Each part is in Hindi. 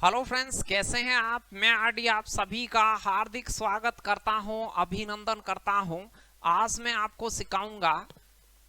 हेलो फ्रेंड्स, कैसे हैं आप। मैं आरडी आप सभी का हार्दिक स्वागत करता हूं, अभिनंदन करता हूं। आज मैं आपको सिखाऊंगा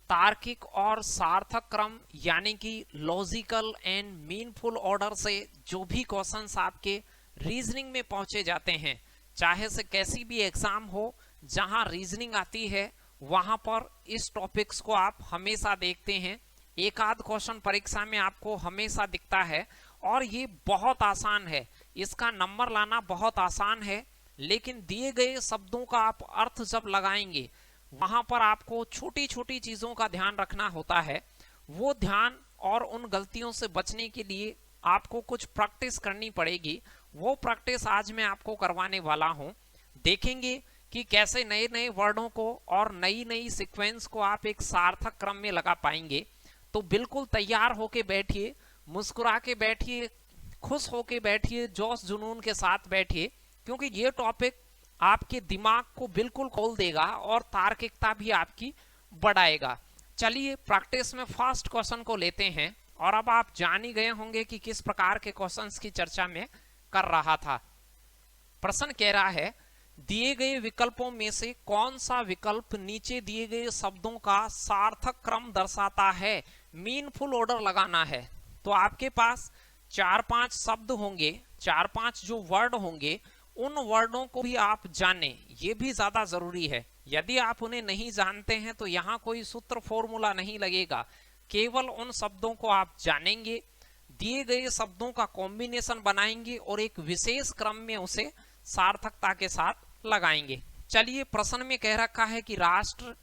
तार्किक और सार्थक क्रम यानी कि लॉजिकल एंड मीनफुल ऑर्डर से जो भी क्वेश्चंस आपके रीजनिंग में पहुंचे जाते हैं, चाहे से कैसी भी एग्जाम हो जहां रीजनिंग आती है, वहां पर इस टॉपिक्स को आप हमेशा देखते हैं। एक आध क्वेश्चन परीक्षा में आपको हमेशा दिखता है और ये बहुत आसान है, इसका नंबर लाना बहुत आसान है। लेकिन दिए गए शब्दों का आप अर्थ जब लगाएंगे, वहां पर आपको छोटी छोटी चीजों का ध्यान रखना होता है। वो ध्यान और उन गलतियों से बचने के लिए आपको कुछ प्रैक्टिस करनी पड़ेगी। वो प्रैक्टिस आज मैं आपको करवाने वाला हूं। देखेंगे कि कैसे नए नए वर्डों को और नई नई सीक्वेंस को आप एक सार्थक क्रम में लगा पाएंगे। तो बिल्कुल तैयार होके बैठिए, मुस्कुरा के बैठिए, खुश होके बैठिए, जोश जुनून के साथ बैठिए, क्योंकि ये टॉपिक आपके दिमाग को बिल्कुल खोल देगा और तार्किकता भी आपकी बढ़ाएगा। चलिए प्रैक्टिस में फर्स्ट क्वेश्चन को लेते हैं। और अब आप जान ही गए होंगे कि किस प्रकार के क्वेश्चंस की चर्चा में कर रहा था। प्रश्न कह रहा है, दिए गए विकल्पों में से कौन सा विकल्प नीचे दिए गए शब्दों का सार्थक क्रम दर्शाता है। मीनफुल ऑर्डर लगाना है। तो आपके पास 4-5 शब्द होंगे, 4-5 जो वर्ड होंगे, उन वर्डों को भी आप जाने, ये भी ज्यादा जरूरी है। यदि आप उन्हें नहीं जानते हैं तो यहाँ कोई सूत्र फॉर्मूला नहीं लगेगा, केवल उन शब्दों को आप जानेंगे, दिए गए शब्दों का कॉम्बिनेशन बनाएंगे और एक विशेष क्रम में उसे सार्थकता के साथ लगाएंगे। चलिए प्रश्न में कह रखा है कि राष्ट्र,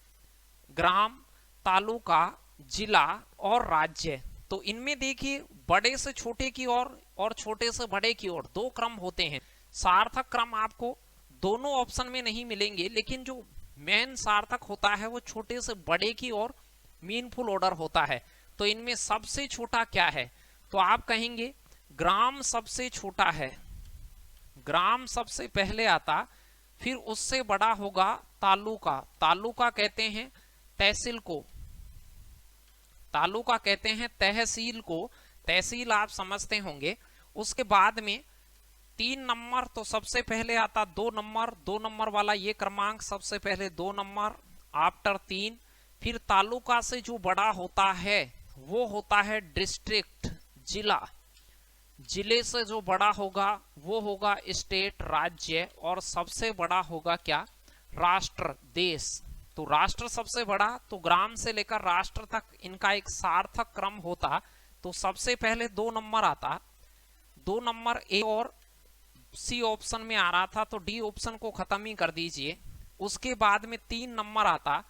ग्राम, तालुका, जिला और राज्य। तो इनमें देखिए, बड़े से छोटे की ओर और छोटे से बड़े की ओर दो क्रम होते हैं। सार्थक क्रम आपको दोनों ऑप्शन में नहीं मिलेंगे, लेकिन जो मेन सार्थक होता है वो छोटे से बड़े की ओर मीनफुल ऑर्डर होता है। तो इनमें सबसे छोटा क्या है, तो आप कहेंगे ग्राम सबसे छोटा है, ग्राम सबसे पहले आता, फिर उससे बड़ा होगा तालुका। तालुका कहते हैं तहसील को, तालुका कहते हैं तहसील को, तहसील आप समझते होंगे। उसके बाद में 3 नंबर, तो सबसे पहले आता 2 नंबर, 2 नंबर वाला ये क्रमांक सबसे पहले 2 नंबर, आफ्टर 3। फिर तालुका से जो बड़ा होता है वो होता है डिस्ट्रिक्ट, जिला। जिले से जो बड़ा होगा वो होगा स्टेट, राज्य। और सबसे बड़ा होगा क्या, राष्ट्र, देश। तो राष्ट्र सबसे बड़ा, तो ग्राम से लेकर राष्ट्र तक इनका एक सार्थक क्रम होता। तो सबसे पहले 2 नंबर आता, 2 नंबर ए और सी ऑप्शन में आ रहा था, तो डी ऑप्शन को खत्म ही कर दीजिए। उसके बाद में 3 नंबर आता,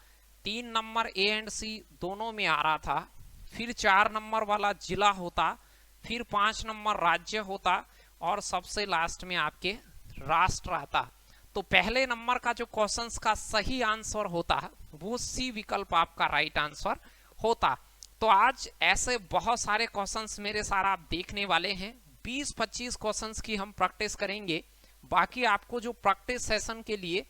3 नंबर ए एंड सी दोनों में आ रहा था। फिर 4 नंबर वाला जिला होता, फिर 5 नंबर राज्य होता, और सबसे लास्ट में आपके राष्ट्र आता। तो पहले नंबर का जो क्वेश्चंस का सही आंसर होता वो सी विकल्प आपका राइट आंसर होता। तो आज ऐसे बहुत सारे क्वेश्चंस मेरे साथ आप देखने वाले हैं। 20-25 क्वेश्चंस की हम प्रैक्टिस करेंगे। बाकी आपको जो प्रैक्टिस सेशन के लिए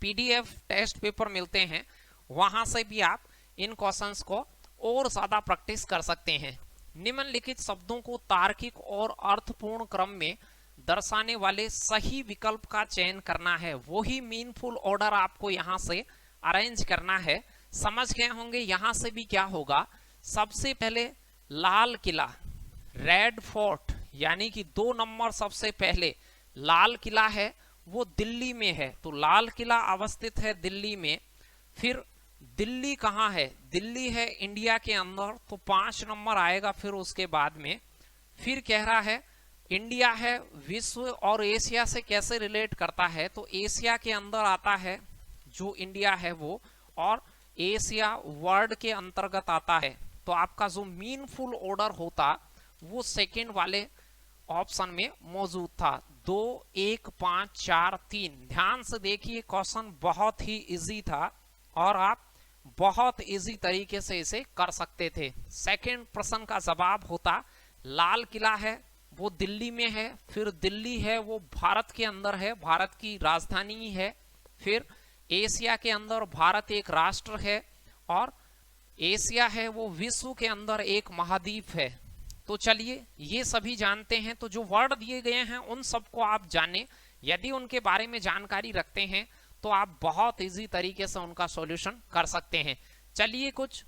पीडीएफ टेस्ट पेपर मिलते हैं, वहां से भी आप इन क्वेश्चंस को और ज्यादा प्रैक्टिस कर सकते हैं। निम्नलिखित शब्दों को तार्किक और अर्थपूर्ण क्रम में दर्शाने वाले सही विकल्प का चयन करना है। वही मीनफुल ऑर्डर आपको यहां से अरेंज करना है। समझ गए होंगे यहां से भी क्या होगा। सबसे पहले लाल किला, रेड फोर्ट, यानी कि 2 नंबर सबसे पहले लाल किला है, वो दिल्ली में है। तो लाल किला अवस्थित है दिल्ली में। फिर दिल्ली कहाँ है, दिल्ली है इंडिया के अंदर, तो 5 नंबर आएगा। फिर उसके बाद में फिर कह रहा है इंडिया है, विश्व और एशिया से कैसे रिलेट करता है, तो एशिया के अंदर आता है जो इंडिया है वो, और एशिया वर्ल्ड के अंतर्गत आता है। तो आपका जो मीनफुल ऑर्डर होता वो सेकंड वाले ऑप्शन में मौजूद था, 2, 1, 5, 4, 3। ध्यान से देखिए, क्वेश्चन बहुत ही इजी था और आप बहुत इजी तरीके से इसे कर सकते थे। सेकंड प्रश्न का जवाब होता, लाल किला है वो दिल्ली में है, फिर दिल्ली है वो भारत के अंदर है, भारत की राजधानी ही है। फिर एशिया के अंदर भारत एक राष्ट्र है, और एशिया है वो विश्व के अंदर एक महाद्वीप है। तो चलिए ये सभी जानते हैं। तो जो वर्ड दिए गए हैं उन सबको आप जाने, यदि उनके बारे में जानकारी रखते हैं तो आप बहुत इजी तरीके से उनका सॉल्यूशन कर सकते हैं। चलिए कुछ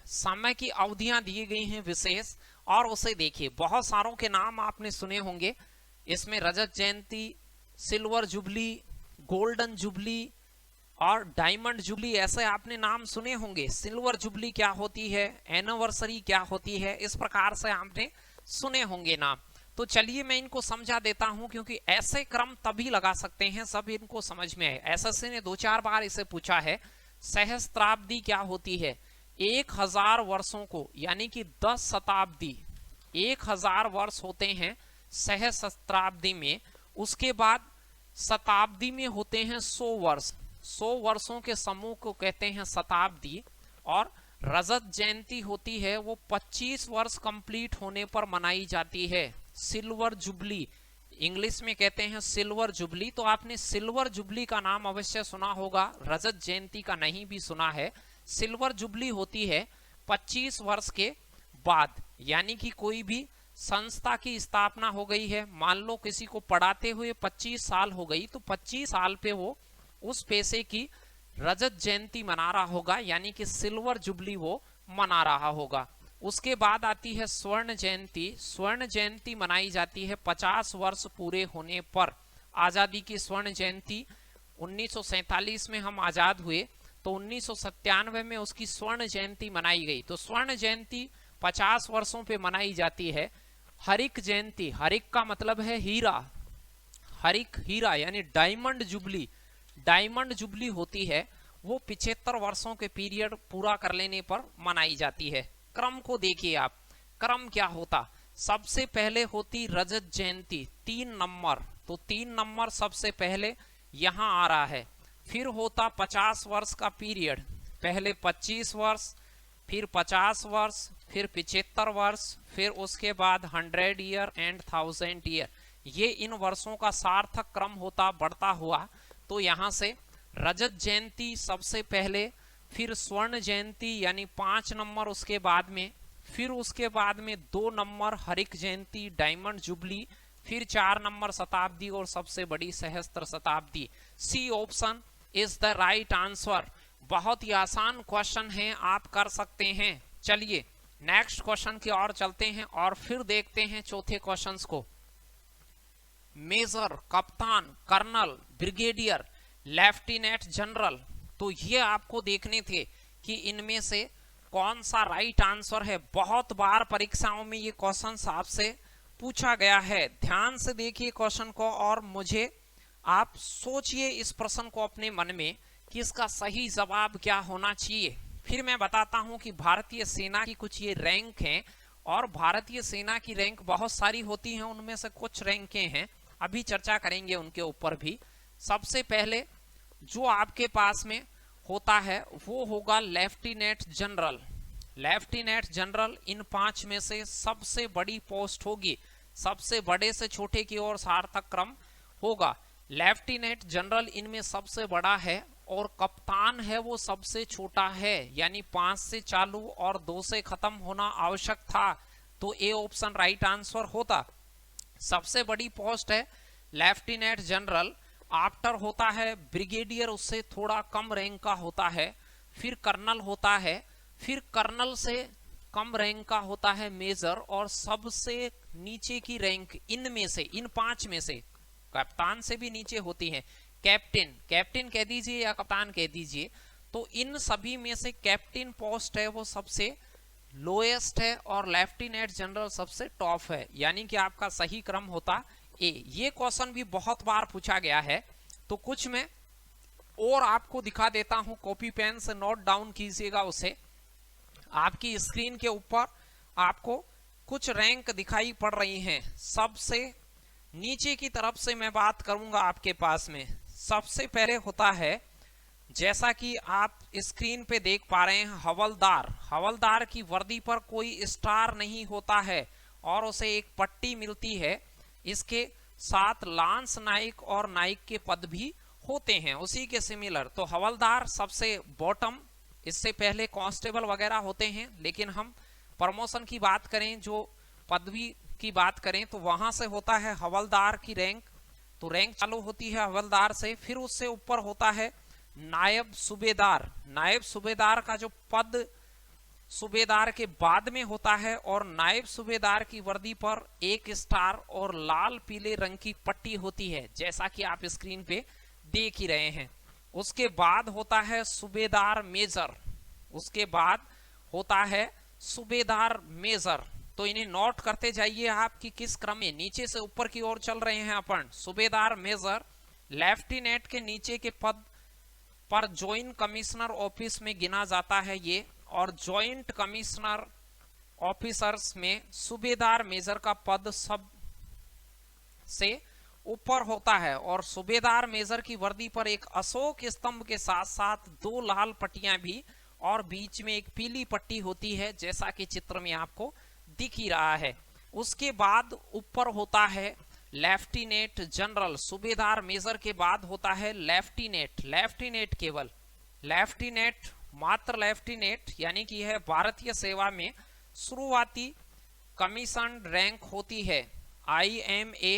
समय की अवधियां दी गई हैं विशेष, और उसे देखिए। बहुत सारों के नाम आपने सुने होंगे, इसमें रजत जयंती, सिल्वर जुबली, गोल्डन जुबली और डायमंड जुबली, ऐसे आपने नाम सुने होंगे। सिल्वर जुबली क्या होती है, एनिवर्सरी क्या होती है, इस प्रकार से आपने सुने होंगे नाम। तो चलिए मैं इनको समझा देता हूं, क्योंकि ऐसे क्रम तभी लगा सकते हैं सब इनको समझ में आए। एसएससी ने 2-4 बार इसे पूछा है। सहस्त्राब्दी क्या होती है, 1000 वर्षों को, यानी कि 10 शताब्दी, 1000 वर्ष होते हैं सहस्त्राब्दी में। उसके बाद शताब्दी में होते हैं 100 वर्ष, 100 वर्षों के समूह को कहते हैं शताब्दी। और रजत जयंती होती है वो 25 वर्ष कंप्लीट होने पर मनाई जाती है। सिल्वर जुबली, इंग्लिश में कहते हैं सिल्वर जुबली। तो आपने सिल्वर जुबली का नाम अवश्य सुना होगा, रजत जयंती का नहीं भी सुना है। सिल्वर जुबली होती है 25 वर्ष के बाद, यानी कि कोई भी संस्था की स्थापना हो गई है, मान लो किसी को पढ़ाते हुए 25 साल हो गई, तो 25 साल पे वो उस पैसे की रजत जयंती मना रहा होगा, यानी कि सिल्वर जुबली वो मना रहा होगा। उसके बाद आती है स्वर्ण जयंती। स्वर्ण जयंती मनाई जाती है 50 वर्ष पूरे होने पर। आजादी की स्वर्ण जयंती 1947 में हम आजाद हुए, तो 1997 में उसकी स्वर्ण जयंती मनाई गई। तो स्वर्ण जयंती 50 वर्षों पे मनाई जाती है। हरिक जयंती, हरिक का मतलब है हीरा, हरिक हीरा यानी डायमंड जुबली, डायमंड जुबली होती है वो 75 वर्षों के पीरियड पूरा कर लेने पर मनाई जाती है। क्रम को देखिए आप, क्रम क्या होता, सबसे पहले होती रजत जयंती 3 नंबर, तो 3 नंबर सबसे पहले यहां आ रहा है। फिर होता 50 वर्ष का पीरियड, पहले 25 वर्ष, फिर 50 वर्ष, फिर 75 वर्ष, फिर उसके बाद 100 ईयर एंड 1000 ईयर। ये इन वर्षों का सार्थक क्रम होता बढ़ता हुआ। तो यहां से रजत जयंती सबसे पहले, फिर स्वर्ण जयंती यानी 5 नंबर उसके बाद में, फिर उसके बाद में 2 नंबर हरिक जयंती डायमंड जुबली, फिर 4 नंबर शताब्दी और सबसे बड़ी सहस्त्र शताब्दी। C option is the right answer. बहुत ही आसान क्वेश्चन है, आप कर सकते हैं। चलिए नेक्स्ट क्वेश्चन की ओर चलते हैं और फिर देखते हैं चौथे क्वेश्चंस को। मेजर, कप्तान, कर्नल, ब्रिगेडियर, लेफ्टिनेंट जनरल, तो ये आपको देखने थे कि इनमें से कौन सा राइट आंसर है। बहुत बार परीक्षाओं में ये क्वेश्चन आपसे पूछा गया है। ध्यान से देखिए क्वेश्चन को और मुझे आप सोचिए इस प्रश्न को अपने मन में कि इसका सही जवाब क्या होना चाहिए। फिर मैं बताता हूं कि भारतीय सेना की कुछ ये रैंक हैं, और भारतीय सेना की रैंक बहुत सारी होती हैं, उनमें से कुछ रैंकें हैं, अभी चर्चा करेंगे उनके ऊपर भी। सबसे पहले जो आपके पास में होता है वो होगा lieutenant general. Lieutenant general in 5 में से सबसे बड़ी पोस्ट होगी, सबसे बड़े से छोटे की ओर सार्थक क्रम होगा। लेफ्टिनेंट जनरल इनमें सबसे बड़ा है, और कप्तान है वो सबसे छोटा है, यानी 5 से चालू और 2 से खत्म होना आवश्यक था। तो ए ऑप्शन राइट आंसर होता। सबसे बड़ी पोस्ट है लेफ्टिनेंट जनरल, आफ्टर होता है ब्रिगेडियर, उससे थोड़ा कम रैंक का होता है, फिर कर्नल होता है, फिर कर्नल से कम रैंक का होता है मेजर, और सबसे नीचे की रैंक इनमें से, इन 5 में से कप्तान से भी नीचे होती है कैप्टन। कैप्टन कह दीजिए या कप्तान कह दीजिए, तो इन सभी में से कैप्टन पोस्ट है वो सबसे लोएस्ट है, और लेफ्टिनेंट जनरल सबसे टॉप है, यानी कि आपका सही क्रम होता ए। ये क्वेश्चन भी बहुत बार पूछा गया है, तो कुछ में और आपको दिखा देता हूं, कॉपी पेन से नोट डाउन कीजिएगा उसे। आपकी स्क्रीन के ऊपर आपको कुछ रैंक दिखाई पड़ रही हैं। सबसे नीचे की तरफ से मैं बात करूंगा आपके पास में। सबसे पहले होता है, जैसा कि आप स्क्रीन पे देख पा रहे हैं, हवलदार। हवलदार की वर्दी पर कोई स्टार नहीं होता है और उसे एक पट्टी मिलती है। इसके साथ लांस नाइक और नाइक के पद भी होते हैं उसी के सिमिलर। तो हवलदार सबसे बॉटम, इससे पहले कांस्टेबल वगैरह होते हैं, लेकिन हम प्रमोशन की बात करें जो पदवी की बात करें तो वहां से होता है हवलदार की रैंक, तो रैंक चालू होती है हवलदार से। फिर उससे ऊपर होता है नायब सूबेदार। नायब सूबेदार का जो पद सूबेदार के बाद में होता है, और नायब सूबेदार की वर्दी पर 1 स्टार और लाल पीले रंग की पट्टी होती है, जैसा कि आप स्क्रीन पे देख ही रहे हैं। उसके बाद होता है सूबेदार मेजर। उसके बाद होता है सूबेदार मेजर। तो इन्हें नोट करते जाइए आप कि किस क्रम में, नीचे से ऊपर की ओर चल रहे हैं अपन। सूबेदार मेजर लेफ्टिनेंट के नीचे के पद पर ज्वाइंट कमिश्नर ऑफिस में गिना जाता है ये, और ज्वाइंट कमिश्नर ऑफिसर्स में सूबेदार मेजर का पद सब से ऊपर होता है। और सूबेदार मेजर की वर्दी पर एक अशोक स्तंभ के साथ साथ 2 लाल पट्टियां भी और बीच में एक पीली पट्टी होती है, जैसा कि चित्र में आपको दिख ही रहा है। उसके बाद ऊपर होता है लेफ्टिनेंट जनरल। सूबेदार मेजर के बाद होता है लेफ्टिनेंट। लेफ्टिनेंट केवल लेफ्टिनेंट, मात्र लेफ्टिनेंट, यानी कि यह भारतीय सेवा में शुरुआती कमीशन रैंक होती है। IMA,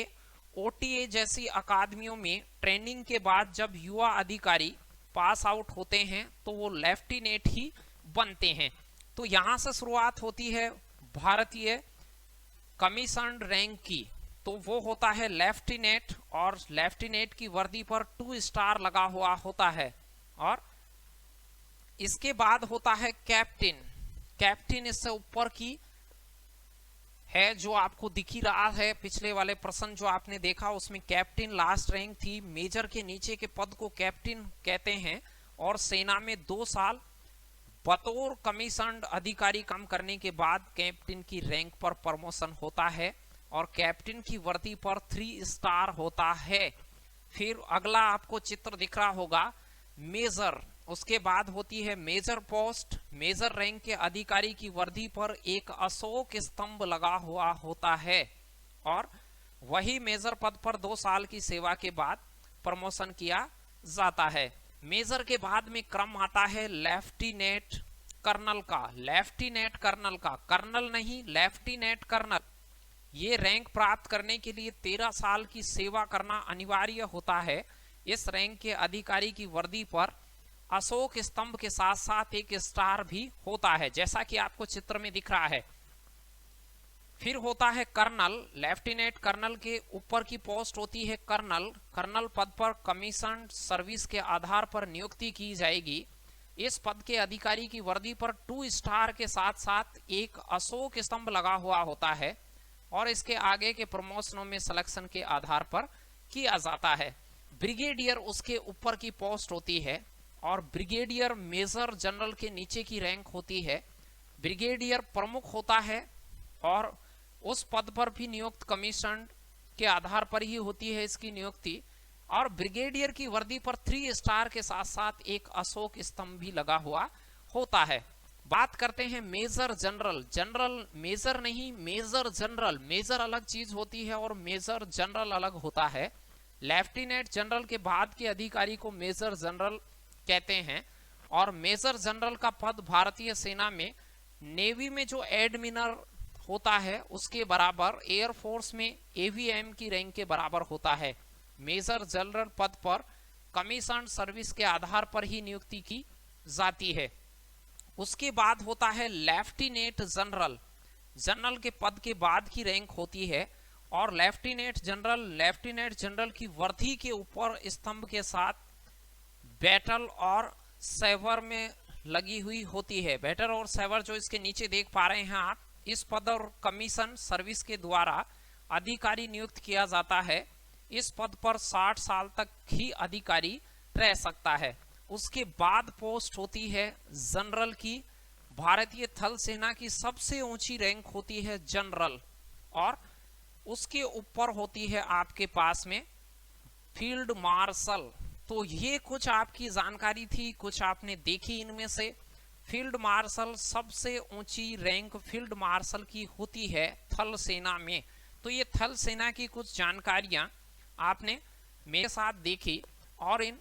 OTA जैसी अकादमियों में ट्रेनिंग के बाद जब युवा अधिकारी पास आउट होते हैं तो वो लेफ्टिनेंट ही बनते हैं। तो यहां से शुरुआत होती है भारतीय कमीशन रैंक की, तो वो होता है लेफ्टिनेंट, और लेफ्टिनेंट की वर्दी पर 2 स्टार लगा हुआ होता है। और इसके बाद होता है कैप्टन। कैप्टन इससे ऊपर की है, जो आपको दिख ही रहा है। पिछले वाले प्रश्न जो आपने देखा उसमें कैप्टन लास्ट रैंक थी। मेजर के नीचे के पद को कैप्टन कहते हैं, और सेना में 2 साल बतौर कमीशन अधिकारी काम करने के बाद कैप्टन की रैंक पर प्रमोशन होता है, और कैप्टन की वर्दी पर 3 स्टार होता है। फिर अगला आपको चित्र दिख रहा होगा मेजर। उसके बाद होती है मेजर पोस्ट। मेजर रैंक के अधिकारी की वर्दी पर एक अशोक स्तंभ लगा हुआ होता है, और वही मेजर पद पर 2 साल की सेवा के बाद प्रमोशन किया जाता है। मेजर के बाद में क्रम आता है लेफ्टिनेंट कर्नल का। लेफ्टिनेंट कर्नल का, कर्नल नहीं लेफ्टिनेंट कर्नल। ये रैंक प्राप्त करने के लिए 13 साल की सेवा करना अनिवार्य होता है। इस रैंक के अधिकारी की वर्दी पर अशोक स्तंभ के साथ साथ 1 स्टार भी होता है, जैसा कि आपको चित्र में दिख रहा है। फिर होता है कर्नल। लेफ्टिनेंट कर्नल के ऊपर की पोस्ट होती है कर्नल। कर्नल पद पर कमीशन सर्विस के आधार पर नियुक्ति की जाएगी। इस पद के अधिकारी की वर्दी पर 2 स्टार के साथ साथ 1 अशोक स्तंभ लगा हुआ होता है, और इसके आगे के प्रमोशनों में सिलेक्शन के आधार पर किया जाता है। ब्रिगेडियर उसके ऊपर की पोस्ट होती है, और ब्रिगेडियर मेजर जनरल के नीचे की रैंक होती है। ब्रिगेडियर प्रमुख होता है, और उस पद पर भी नियुक्त कमीशन के आधार पर ही होती है इसकी नियुक्ति। और ब्रिगेडियर की वर्दी पर 3 स्टार के साथ साथ 1 अशोक स्तंभ भी लगा हुआ होता है। बात करते हैं मेजर जनरल। जनरल मेजर नहीं, मेजर जनरल। मेजर अलग चीज होती है और मेजर जनरल अलग होता है। लेफ्टिनेंट जनरल के बाद के अधिकारी को मेजर जनरल कहते हैं, और मेजर जनरल का पद भारतीय सेना में नेवी में जो एडमिरल होता है उसके बराबर, एयरफोर्स में AVM की रैंक के बराबर होता है। मेजर जनरल पद पर कमीशन सर्विस के आधार पर ही नियुक्ति की जाती है। उसके बाद होता है लेफ्टिनेंट जनरल। जनरल के पद के बाद की रैंक होती है, और लेफ्टिनेंट जनरल की वर्दी के ऊपर स्तंभ के साथ बैटल और सेवर में लगी हुई होती है। बैटल और सेवर जो इसके नीचे देख पा रहे हैं आप, इस पद और कमीशन सर्विस के द्वारा अधिकारी नियुक्त किया जाता है। इस पद पर 60 साल तक ही अधिकारी रह सकता है। उसके बाद पोस्ट होती है जनरल की। भारतीय थल सेना की सबसे ऊंची रैंक होती है जनरल, और उसके ऊपर होती है आपके पास में फील्ड मार्शल। तो ये कुछ आपकी जानकारी थी, कुछ आपने देखी इनमें से। फील्ड मार्शल सबसे ऊंची रैंक फील्ड मार्शल की होती है थल सेना में। तो ये थल सेना की कुछ जानकारियां आपने मेरे साथ देखी, और इन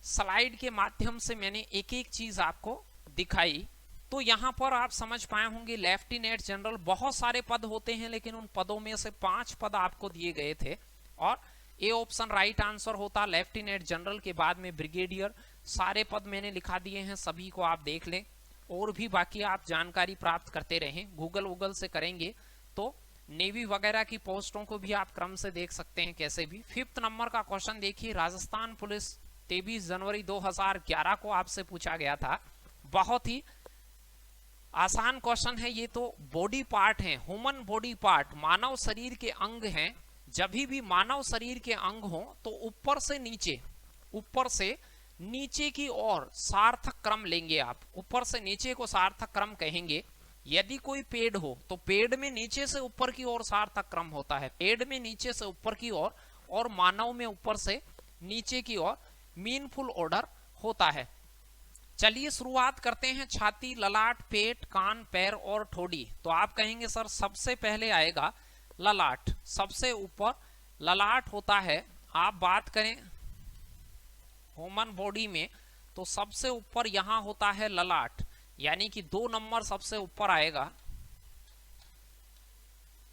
स्लाइड के माध्यम से मैंने एक एक चीज आपको दिखाई। तो यहां पर आप समझ पाए होंगे लेफ्टिनेंट जनरल, बहुत सारे पद होते हैं लेकिन उन पदों में से 5 पद आपको दिए गए थे और ए ऑप्शन राइट आंसर होता। लेफ्टिनेंट जनरल के बाद में ब्रिगेडियर, सारे पद मैंने लिखा दिए हैं, सभी को आप देख लें और भी बाकी आप जानकारी प्राप्त करते रहें, गूगल से करेंगे तो नेवी वगैरह की पोस्टों को भी आप क्रम से देख सकते हैं कैसे भी। 5th नंबर का क्वेश्चन देखिए, राजस्थान पुलिस 23 जनवरी 2011 को आपसे पूछा गया था। बहुत ही आसान क्वेश्चन है ये, तो बॉडी पार्ट है, ह्यूमन बॉडी पार्ट, मानव शरीर के अंग हैं। जब भी मानव शरीर के अंग हो तो ऊपर से नीचे की ओर सार्थक क्रम लेंगे आप, ऊपर से नीचे को सार्थक क्रम कहेंगे। यदि कोई पेड़ हो तो पेड़ में नीचे से ऊपर की ओर सार्थक क्रम होता है, पेड़ में नीचे से ऊपर की ओर, और मानव में ऊपर से नीचे की ओर मीनफुल ऑर्डर होता है। चलिए शुरुआत करते हैं, छाती, ललाट, पेट, कान, पैर और ठोड़ी। तो आप कहेंगे सर सबसे पहले आएगा ललाट, सबसे ऊपर ललाट होता है। आप बात करें ह्यूमन बॉडी में तो सबसे ऊपर यहां होता है ललाट, यानी कि 2 नंबर सबसे ऊपर आएगा,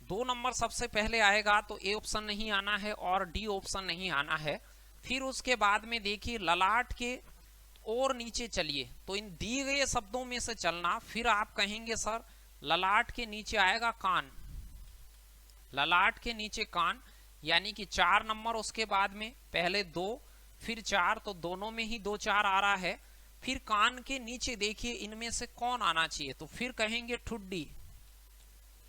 2 नंबर सबसे पहले आएगा। तो ए ऑप्शन नहीं आना है और डी ऑप्शन नहीं आना है। फिर उसके बाद में देखिए ललाट के और नीचे चलिए, तो इन दिए गए शब्दों में से चलना। फिर आप कहेंगे सर ललाट के नीचे आएगा कान, ललाट के नीचे कान, यानी कि 4 नंबर, उसके बाद में पहले 2 फिर 4, तो दोनों में ही 2 4 आ रहा है। फिर कान के नीचे देखिए इनमें से कौन आना चाहिए, तो फिर कहेंगे ठुड्डी,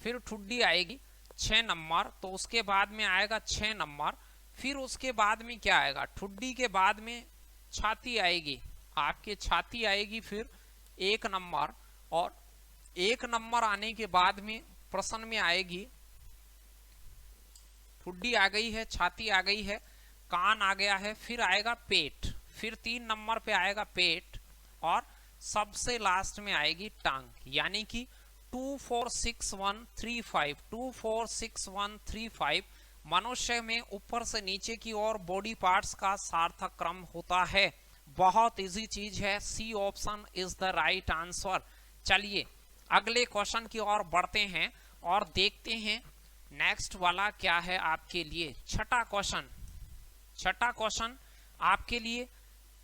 फिर ठुड्डी आएगी 6 नंबर, तो उसके बाद में आएगा 6 नंबर। फिर उसके बाद में क्या आएगा, ठुड्डी के बाद में छाती आएगी, आपके छाती आएगी फिर 1 नंबर, और 1 नंबर आने के बाद में प्रश्न में आएगी, ठुड्डी आ गई है, छाती आ गई है, कान आ गया है, फिर आएगा पेट, फिर 3 नंबर पे आएगा पेट, और सबसे लास्ट में आएगी टांग, यानी कि 2 4 6 1 3 5, 2 4 6 1 3 5 मनुष्य में ऊपर से नीचे की ओर बॉडी पार्ट्स का सार्थक क्रम होता है। बहुत इजी चीज है, C option is the right answer. चलिए अगले क्वेश्चन की ओर बढ़ते हैं और देखते हैं नेक्स्ट वाला क्या है आपके लिए। छठा क्वेश्चन आपके लिए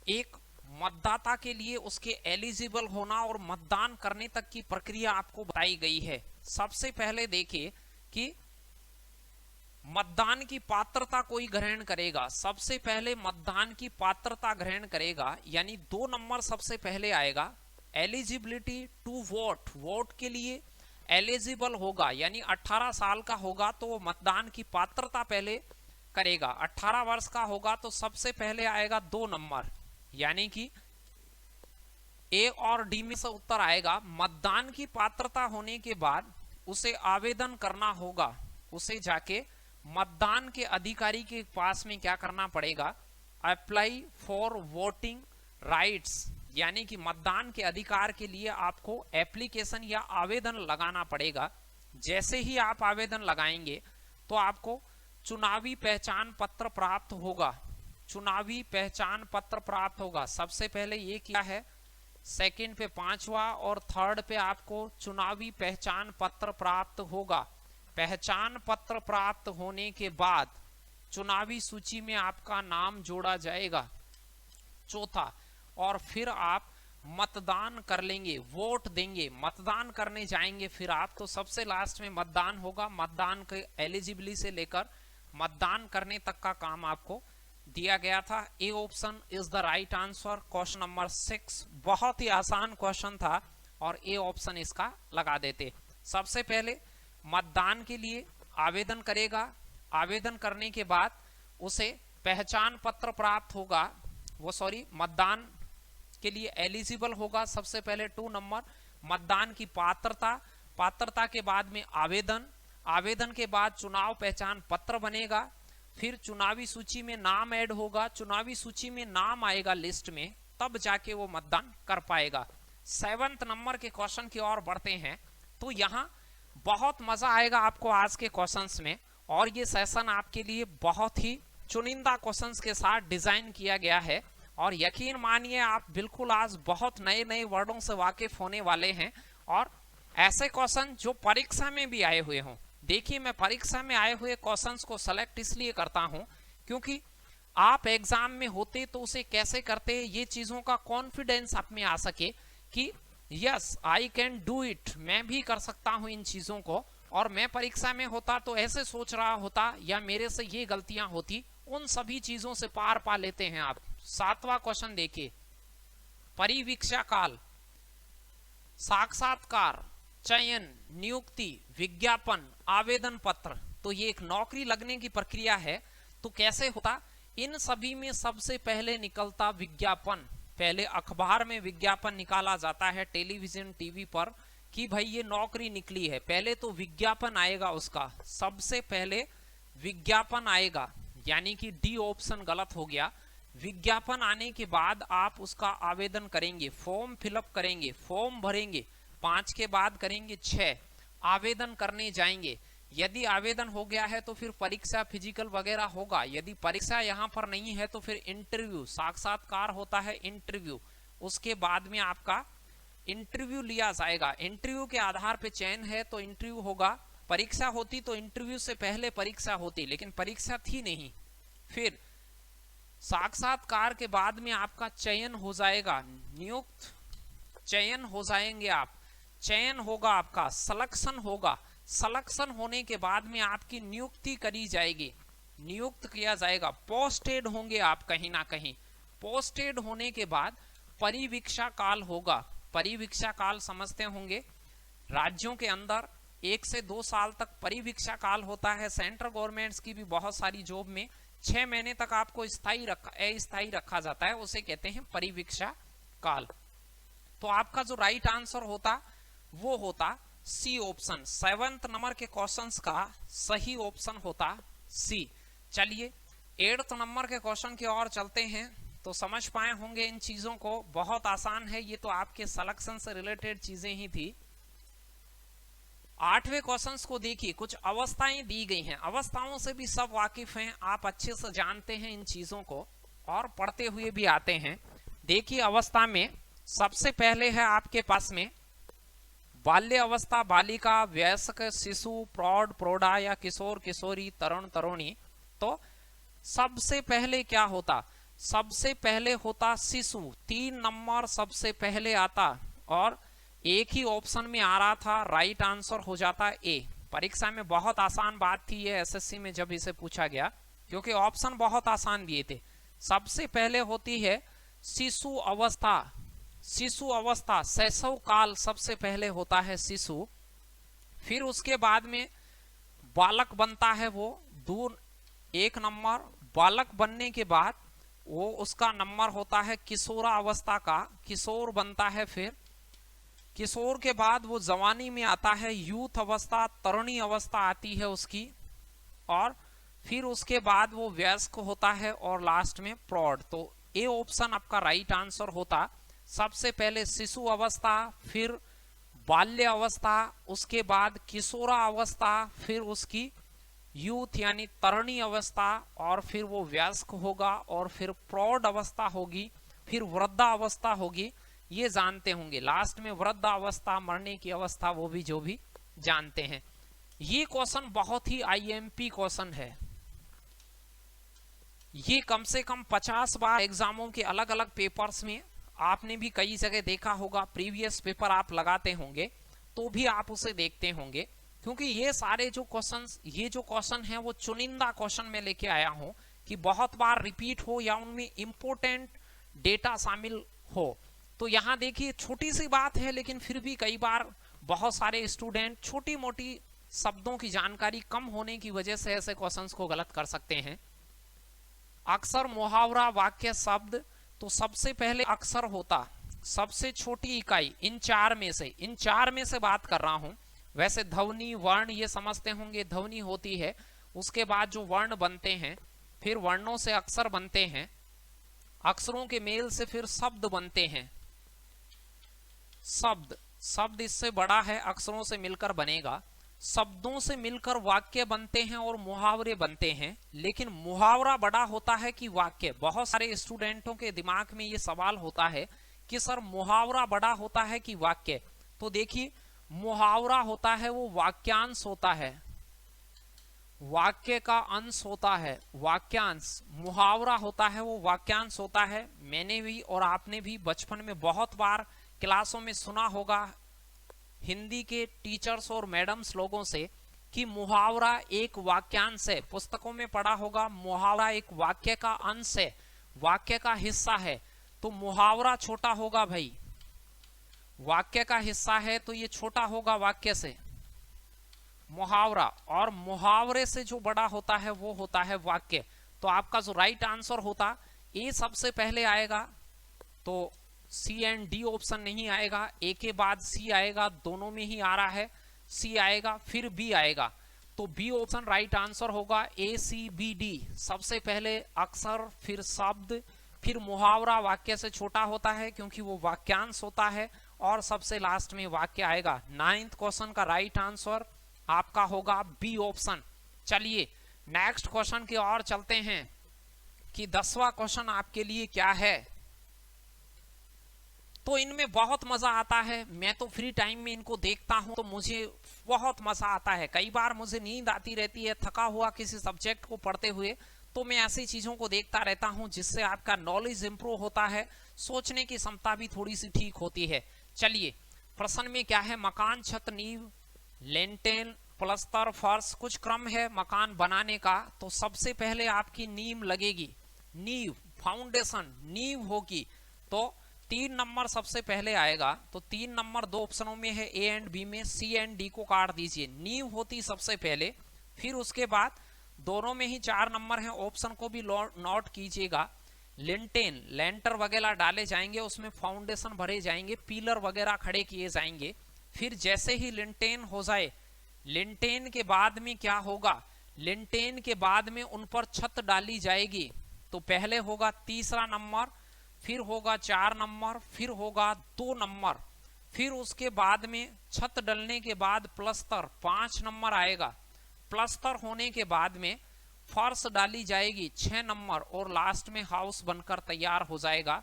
एक मतदाता के लिए उसके एलिजिबल होना और मतदान करने तक की प्रक्रिया आपको बताई गई है। सबसे पहले देखिए कि मतदान की पात्रता कोई ग्रहण करेगा, सबसे पहले मतदान की पात्रता ग्रहण करेगा, यानी 2 नंबर सबसे पहले आएगा। एलिजिबिलिटी टू वोट, वोट के लिए एलिजिबल होगा, यानी 18 साल का होगा तो वो मतदान की पात्रता पहले करेगा। 18 वर्ष का होगा तो सबसे पहले आएगा 2 नंबर, यानी कि ए और डी में से उत्तर आएगा। मतदान की पात्रता होने के बाद उसे आवेदन करना होगा, उसे जाके मतदान के अधिकारी के पास में क्या करना पड़ेगा, अप्लाई फॉर वोटिंग राइट्स, यानी कि मतदान के अधिकार के लिए आपको एप्लीकेशन या आवेदन लगाना पड़ेगा। जैसे ही आप आवेदन लगाएंगे तो आपको चुनावी पहचान पत्र प्राप्त होगा, चुनावी पहचान पत्र प्राप्त होगा। सबसे पहले ये क्या है, सेकंड पे 5वां और थर्ड पे आपको चुनावी पहचान पत्र प्राप्त होगा। पहचान पत्र प्राप्त होने के बाद चुनावी सूची में आपका नाम जोड़ा जाएगा, चौथा, और फिर आप मतदान कर लेंगे, वोट देंगे, मतदान करने जाएंगे फिर आप, तो सबसे लास्ट में मतदान होगा। मतदान के एलिजिबिलिटी से लेकर मतदान करने तक का काम आपको दिया गया था। A option is the right answer. Question number 6 बहुत ही आसान क्वेश्चन था और ए ऑप्शन इसका लगा देते। सबसे पहले मतदान के लिए आवेदन करेगा, आवेदन करने के बाद उसे पहचान पत्र प्राप्त होगा, मतदान के लिए एलिजिबल होगा। सबसे पहले 2 नंबर मतदान की पात्रता, पात्रता के बाद में आवेदन, आवेदन के बाद चुनाव पहचान पत्र बनेगा, फिर चुनावी सूची में नाम ऐड होगा, चुनावी सूची में नाम आएगा लिस्ट में, तब जाके वो मतदान कर पाएगा। 7th नंबर के क्वेश्चन की ओर बढ़ते हैं। तो यहाँ बहुत मजा आएगा आपको आज के क्वेश्चंस में, और ये सेशन आपके लिए बहुत ही चुनिंदा क्वेश्चंस के साथ डिजाइन किया गया है और यकीन मानिए आप बिल्कुल आज बहुत नए नए वर्डों से वाकिफ होने वाले हैं, और ऐसे क्वेश्चन जो परीक्षा में भी आए हुए हों। देखिए, मैं परीक्षा में आए हुए क्वेश्चंस को सेलेक्ट इसलिए करता हूं क्योंकि आप एग्जाम में होते तो उसे कैसे करते, ये चीजों का कॉन्फिडेंस आप में आ सके कि yes I can do it, मैं भी कर सकता हूं इन चीजों को, और मैं परीक्षा में होता तो ऐसे सोच रहा होता या मेरे से ये गलतियां होती, उन सभी चीजों से पार पा लेते हैं आप। 7वां क्वेश्चन देखिए, परिवीक्षा काल, साक्षात्कार, चयन, नियुक्ति, विज्ञापन, आवेदन पत्र। तो ये एक नौकरी लगने की प्रक्रिया है। तो कैसे होता, इन सभी में सबसे पहले निकलता विज्ञापन। पहले अखबार में विज्ञापन निकाला जाता है, टेलीविजन टीवी पर, कि भाई ये नौकरी निकली है। पहले तो विज्ञापन आएगा, उसका सबसे पहले विज्ञापन आएगा, यानी कि डी ऑप्शन गलत हो गया। विज्ञापन आने के बाद आप उसका आवेदन करेंगे, फॉर्म फिलअप करेंगे, फॉर्म भरेंगे, 5 के बाद करेंगे 6, आवेदन करने जाएंगे। यदि आवेदन हो गया है तो फिर परीक्षा फिजिकल वगैरह होगा। यदि परीक्षा यहाँ पर नहीं है तो फिर इंटरव्यू, साक्षात्कार होता है, इंटरव्यू। उसके बाद में आपका इंटरव्यू लिया जाएगा। इंटरव्यू के आधार पे चयन है तो इंटरव्यू होगा। परीक्षा होती तो इंटरव्यू से पहले परीक्षा होती, लेकिन परीक्षा थी नहीं। फिर साक्षात्कार के बाद में आपका चयन हो जाएगा, नियुक्त, चयन हो जाएंगे आप, चयन होगा आपका, सिलेक्शन होगा। सिलेक्शन होने के बाद में आपकी नियुक्ति करी जाएगी, नियुक्त किया जाएगा, पोस्टेड होंगे आप कहीं ना कहीं। पोस्टेड होने के बाद परिवीक्षा काल होगा। परिवीक्षा काल समझते होंगे, राज्यों के अंदर 1 से 2 साल तक परिवीक्षा काल होता है। सेंट्रल गवर्नमेंट्स की भी बहुत सारी जॉब में 6 महीने तक आपको अस्थायी रखा जाता है, उसे कहते हैं परिवीक्षा काल। तो आपका जो राइट आंसर होता वो होता सी ऑप्शन। 7th नंबर के क्वेश्चंस का सही ऑप्शन होता सी। चलिए 8th नंबर के क्वेश्चन की ओर चलते हैं, तो समझ पाए होंगे इन चीजों को। बहुत आसान है, ये तो आपके सिलेक्शन से रिलेटेड चीजें ही थी। 8वें क्वेश्चंस को देखिए, कुछ अवस्थाएं दी गई हैं, अवस्थाओं से भी सब वाकिफ हैं, आप अच्छे से जानते हैं इन चीजों को और पढ़ते हुए भी आते हैं। देखिए अवस्था में सबसे पहले है आपके पास में बाल्य अवस्था, बालिका, वयस्क, शिशु, प्रौढ़, प्रौढ़ा या किशोर, किशोरी, तरुण, तरुणी। तो सबसे पहले क्या होता, सबसे पहले होता शिशु। 3 नंबर सबसे पहले आता और एक ही ऑप्शन में आ रहा था, राइट आंसर हो जाता ए। परीक्षा में बहुत आसान बात थी ये, एसएससी में जब इसे पूछा गया, क्योंकि ऑप्शन बहुत आसान दिए थे। सबसे पहले होती है शिशु अवस्था। शिशु अवस्था, शैशव काल सबसे पहले होता है शिशु। फिर उसके बाद में बालक बनता है वो 1 नंबर। बालक बनने के बाद वो उसका नंबर होता है किशोरा अवस्था का, किशोर बनता है। फिर किशोर के बाद वो जवानी में आता है, यूथ अवस्था, तरुणी अवस्था आती है उसकी, और फिर उसके बाद वो वयस्क होता है और लास्ट में प्रौढ़। तो ए ऑप्शन आपका राइट आंसर होता। सबसे पहले शिशु अवस्था, फिर बाल्य अवस्था, उसके बाद किशोरा अवस्था, फिर उसकी यूथ यानी तरुणी अवस्था, और फिर वो वयस्क होगा, और फिर प्रौढ़ अवस्था होगी, फिर वृद्धा अवस्था होगी। ये जानते होंगे, लास्ट में वृद्धा अवस्था, मरने की अवस्था, वो भी जो भी जानते हैं। ये क्वेश्चन बहुत ही आईएमपी क्वेश्चन है। ये कम से कम 50 बार एग्जामों के अलग अलग पेपर्स में आपने भी कई जगह देखा होगा। प्रीवियस पेपर आप लगाते होंगे तो भी आप उसे देखते होंगे, क्योंकि ये सारे जो क्वेश्चन है वो चुनिंदा क्वेश्चन में लेके आया हूं कि बहुत बार रिपीट हो या उनमें इंपोर्टेंट डेटा शामिल हो। तो यहां देखिए छोटी सी बात है, लेकिन फिर भी कई बार बहुत सारे स्टूडेंट छोटी मोटी शब्दों की जानकारी कम होने की वजह से ऐसे क्वेश्चंस को गलत कर सकते हैं। अक्षर, मुहावरा, वाक्य, शब्द। तो सबसे पहले अक्षर होता, सबसे छोटी इकाई इन चार में से बात कर रहा हूं। वैसे ध्वनि, वर्ण ये समझते होंगे, ध्वनि होती है, उसके बाद जो वर्ण बनते हैं, फिर वर्णों से अक्षर बनते हैं, अक्षरों के मेल से फिर शब्द बनते हैं। शब्द इससे बड़ा है, अक्षरों से मिलकर बनेगा। शब्दों से मिलकर वाक्य बनते हैं और मुहावरे बनते हैं, लेकिन मुहावरा बड़ा होता है कि वाक्य। बहुत सारे स्टूडेंटों के दिमाग में ये सवाल होता है कि सर मुहावरा बड़ा होता है कि वाक्य। तो देखिए, मुहावरा होता है वो वाक्यांश होता है, वाक्य का अंश होता है वाक्यांश। मुहावरा होता है वो वाक्यांश होता है। मैंने भी और आपने भी बचपन में बहुत बार क्लासों में सुना होगा हिंदी के टीचर्स और मैडम्स लोगों से कि मुहावरा एक वाक्यांश है। पुस्तकों में पढ़ा होगा मुहावरा एक वाक्य का अंश है, वाक्य का हिस्सा है। तो मुहावरा छोटा होगा भाई, वाक्य का हिस्सा है तो ये छोटा होगा वाक्य से मुहावरा, और मुहावरे से जो बड़ा होता है वो होता है वाक्य। तो आपका जो राइट आंसर होता ए सबसे पहले आएगा, तो सी एंड डी ऑप्शन नहीं आएगा, ए के बाद सी आएगा, दोनों में ही आ रहा है। सी आएगा फिर बी आएगा, तो बी ऑप्शन राइट आंसर होगा। ए सी बी डी, सबसे पहले अक्षर, फिर शब्द, फिर मुहावरा वाक्य से छोटा होता है क्योंकि वो वाक्यांश होता है, और सबसे लास्ट में वाक्य आएगा। 9th क्वेश्चन का राइट आंसर आपका होगा बी ऑप्शन। चलिए नेक्स्ट क्वेश्चन की ओर चलते हैं कि 10वां क्वेश्चन आपके लिए क्या है। तो इनमें बहुत मजा आता है, मैं तो फ्री टाइम में इनको देखता हूं तो मुझे बहुत मजा आता है। कई बार मुझे नींद आती रहती है थका हुआ किसी सब्जेक्ट को पढ़ते हुए, तो मैं ऐसी चीजों को देखता रहता हूं जिससे आपका नॉलेज इंप्रूव होता है, सोचने की क्षमता भी थोड़ी सी ठीक होती है। चलिए प्रश्न में क्या है, मकान, छत, नींव, लेंटेल, प्लस्तर, फर्श, कुछ क्रम है मकान बनाने का। तो सबसे पहले आपकी नींव लगेगी, नींव फाउंडेशन नींव होगी, तो 3 नंबर सबसे पहले आएगा। तो 3 नंबर दो ऑप्शनों में है, ए एंड बी में, सी एंड डी को काट दीजिए। नींव होती सबसे पहले, फिर उसके बाद दोनों में ही 4 नंबर हैं, ऑप्शन को भी नोट कीजिएगा। लिंटेन, लेंटर वगैरह डाले जाएंगे, उसमें फाउंडेशन भरे जाएंगे, पिलर वगैरह खड़े किए जाएंगे। फिर जैसे ही लिंटेन हो जाए, लिंटेन के बाद में क्या होगा, लिंटेन के बाद में उन पर छत डाली जाएगी। तो पहले होगा 3रा नंबर, फिर होगा 4 नंबर, फिर होगा 2 नंबर, फिर उसके बाद में छत डलने के बाद प्लस्तर 5 नंबर आएगा। प्लस्तर होने के बाद में फर्श डाली जाएगी 6 नंबर, और लास्ट में हाउस बनकर तैयार हो जाएगा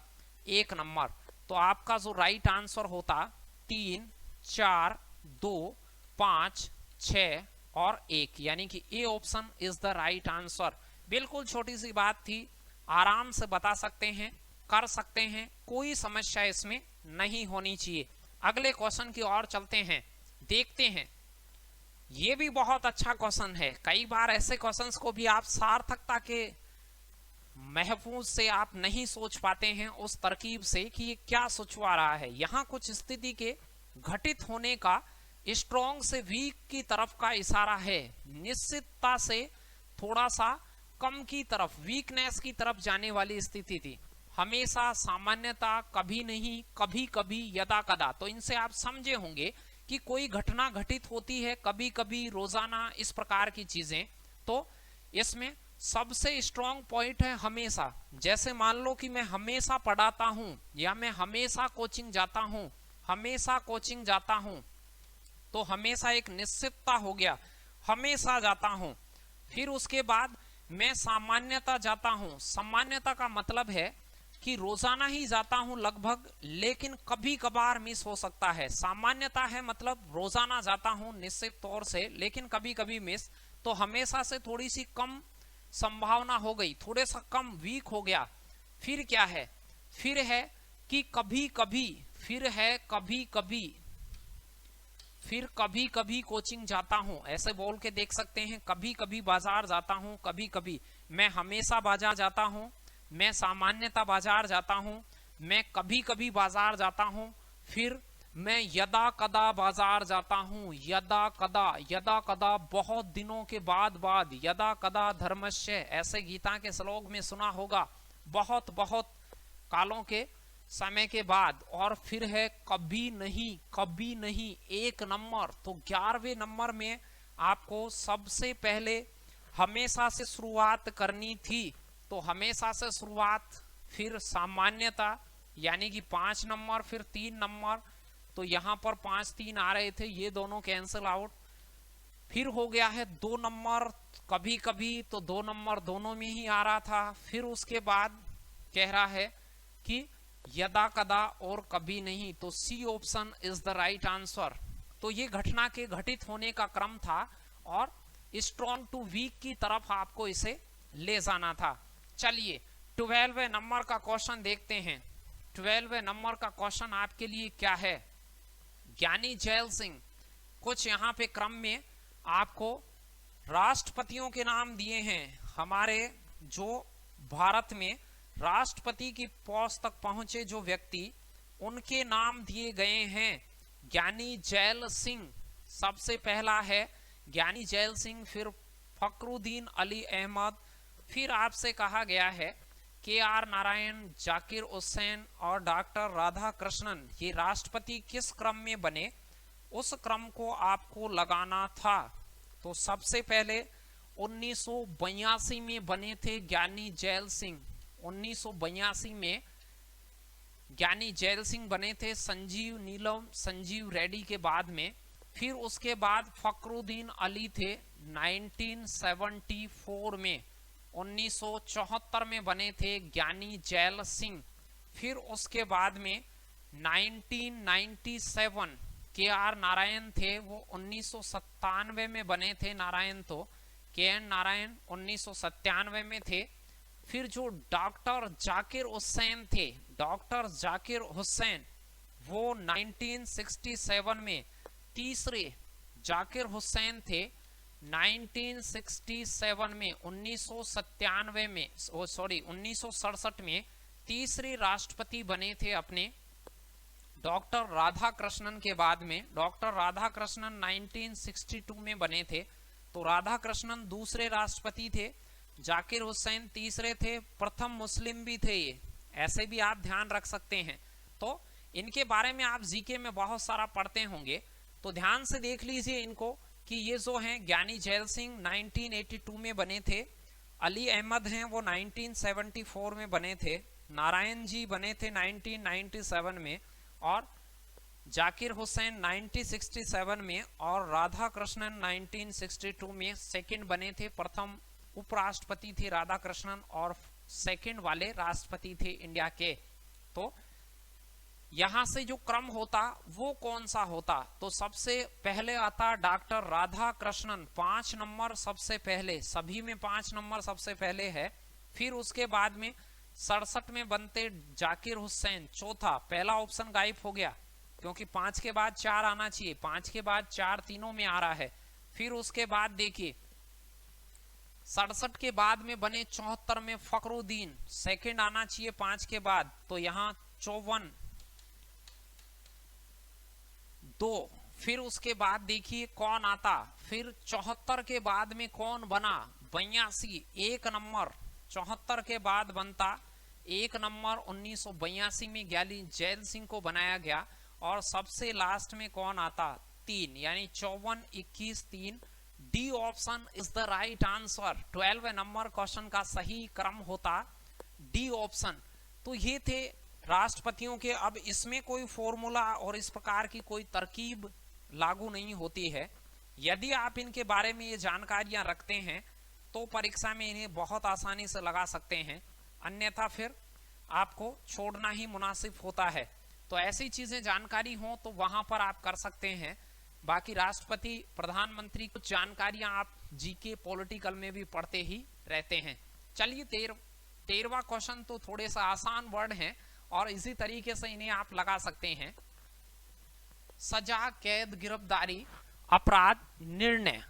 1 नंबर। तो आपका जो राइट आंसर होता 3, 4, 2, 5, 6 और 1, यानी कि A option is the right answer. बिल्कुल छोटी सी बात थी, आराम से बता सकते हैं, कर सकते हैं, कोई समस्या इसमें नहीं होनी चाहिए। अगले क्वेश्चन की ओर चलते हैं, देखते हैं। ये भी बहुत अच्छा क्वेश्चन है। कई बार ऐसे क्वेश्चंस को भी आप सार्थकता के महफूज से आप नहीं सोच पाते हैं उस तरकीब से कि ये क्या सोचवा रहा है। यहाँ कुछ स्थिति के घटित होने का स्ट्रॉन्ग से वीक की तरफ का इशारा है, निश्चितता से थोड़ा सा कम की तरफ, वीकनेस की तरफ जाने वाली स्थिति थी। हमेशा, सामान्यता, कभी नहीं, कभी कभी, यदा कदा। तो इनसे आप समझे होंगे कि कोई घटना घटित होती है कभी कभी, रोजाना, इस प्रकार की चीजें। तो इसमें सबसे स्ट्रॉन्ग पॉइंट है हमेशा। जैसे मान लो कि मैं हमेशा पढ़ाता हूं, या मैं हमेशा कोचिंग जाता हूं, हमेशा कोचिंग जाता हूं, तो हमेशा एक निश्चितता हो गया, हमेशा जाता हूं। फिर उसके बाद मैं सामान्यता जाता हूं। सामान्यता का मतलब है कि रोजाना ही जाता हूं लगभग, लेकिन कभी कभार मिस हो सकता है। सामान्यता है मतलब रोजाना जाता हूं निश्चित तौर से, लेकिन कभी कभी मिस। तो हमेशा से थोड़ी सी कम संभावना हो गई, थोड़े सा कम, वीक हो गया। फिर क्या है, फिर है कि कभी कभी, फिर है कभी कभी, फिर कभी कभी कोचिंग जाता हूं, ऐसे बोल के देख सकते हैं। कभी कभी बाजार जाता हूं, कभी कभी। मैं हमेशा बाजार जाता हूं, मैं सामान्यता बाजार जाता हूं, मैं कभी कभी बाजार जाता हूं, फिर मैं यदा कदा बाजार जाता हूं। यदा कदा, यदा कदा बहुत दिनों के बाद, यदा कदा धर्मस्य, ऐसे गीता के श्लोक में सुना होगा, बहुत बहुत कालों के समय के बाद। और फिर है कभी नहीं, कभी नहीं, 1 नंबर। तो 11वें नंबर में आपको सबसे पहले हमेशा से शुरुआत करनी थी, तो हमेशा से शुरुआत, फिर सामान्यता यानी कि 5 नंबर, फिर 3 नंबर। तो यहां पर 5 3 आ रहे थे, ये दोनों कैंसिल आउट। फिर हो गया है 2 नंबर, कभी कभी तो 2 नंबर दोनों में ही आ रहा था। फिर उसके बाद कह रहा है कि यदा कदा और कभी नहीं, तो C option is the right answer. तो ये घटना के घटित होने का क्रम था और स्ट्रॉन्ग टू वीक की तरफ आपको इसे ले जाना था। चलिए 12वें नंबर का क्वेश्चन देखते हैं। 12वें नंबर का क्वेश्चन आपके लिए क्या है? ज्ञानी जैल सिंह, कुछ यहाँ पे क्रम में आपको राष्ट्रपतियों के नाम दिए हैं। हमारे जो भारत में राष्ट्रपति की पोस्ट तक पहुंचे जो व्यक्ति, उनके नाम दिए गए हैं। ज्ञानी जैल सिंह सबसे पहला है, ज्ञानी जैल सिंह, फिर फखरुद्दीन अली अहमद, फिर आपसे कहा गया है KR नारायण, जाकिर हुसैन और डॉक्टर राधा कृष्णन। ये राष्ट्रपति किस क्रम में बने, उस क्रम को आपको लगाना था। तो सबसे पहले 1982 में बने थे ज्ञानी जैल सिंह। 1982 में ज्ञानी जैल सिंह बने थे संजीव नीलम, संजीव रेड्डी के बाद में। फिर उसके बाद फखरुद्दीन अली थे 1974 में। 1974 में बने थे ज्ञानी जैल सिंह। फिर उसके बाद में 1997 KR नारायण थे, वो 1997 में बने थे नारायण, तो KN नारायण 1997 में थे। फिर जो डॉक्टर जाकिर हुसैन थे, डॉक्टर जाकिर हुसैन, वो 1967 में, तीसरे जाकिर हुसैन थे 1967 में। 1967 में तीसरे राष्ट्रपति बने थे अपने डॉक्टर राधा कृष्णन के बाद में। डॉक्टर राधा कृष्णन 1962 में बने थे, तो राधा कृष्णन दूसरे राष्ट्रपति थे, जाकिर हुसैन तीसरे थे, प्रथम मुस्लिम भी थे ये, ऐसे भी आप ध्यान रख सकते हैं। तो इनके बारे में आप जीके में बहुत सारा पढ़ते होंगे, तो ध्यान से देख लीजिए इनको कि ये जो हैं ज्ञानी जैल सिंह 1982 में बने थे, अली अहमद हैं वो 1974 में बने थे, नारायण जी बने थे 1997 में, और जाकिर हुसैन 1967 में, और राधा कृष्णन 1962 में सेकंड बने थे। प्रथम उपराष्ट्रपति थे राधा कृष्णन और सेकंड वाले राष्ट्रपति थे इंडिया के। तो यहां से जो क्रम होता वो कौन सा होता? तो सबसे पहले आता डॉक्टर राधा कृष्णन, 5 नंबर सबसे पहले, सभी में 5 नंबर सबसे पहले है। फिर उसके बाद में 67 में बनते जाकिर हुसैन, चौथा। पहला ऑप्शन गायब हो गया क्योंकि 5 के बाद 4 आना चाहिए, 5 के बाद 4 तीनों में आ रहा है। फिर उसके बाद देखिए 67 के बाद में बने 74 में फखरुद्दीन, सेकंड आना चाहिए 5 के बाद, तो यहां 54 2। फिर उसके बाद देखिए कौन आता, फिर 74 के बाद में कौन बना, 82, 1 नंबर। 74 के बाद बनता 1 नंबर 1982 में ज्ञानी जैल सिंह को बनाया गया। और सबसे लास्ट में कौन आता, 3, यानी 54, 21, 3। D option is the right answer. 12वें नंबर क्वेश्चन का सही क्रम होता डी ऑप्शन। तो ये थे राष्ट्रपतियों के। अब इसमें कोई फॉर्मूला और इस प्रकार की कोई तरकीब लागू नहीं होती है। यदि आप इनके बारे में ये जानकारियां रखते हैं तो परीक्षा में इन्हें बहुत आसानी से लगा सकते हैं, अन्यथा फिर आपको छोड़ना ही मुनासिब होता है। तो ऐसी चीजें जानकारी हो तो वहां पर आप कर सकते हैं। बाकी राष्ट्रपति, प्रधानमंत्री, कुछ जानकारियां आप जीके पॉलिटिकल में भी पढ़ते ही रहते हैं। चलिए 13वां क्वेश्चन तो थोड़े सा आसान वर्ड हैं और इसी तरीके से इन्हें आप लगा सकते हैं। सजा, कैद, गिरफ्तारी, अपराध, निर्णय।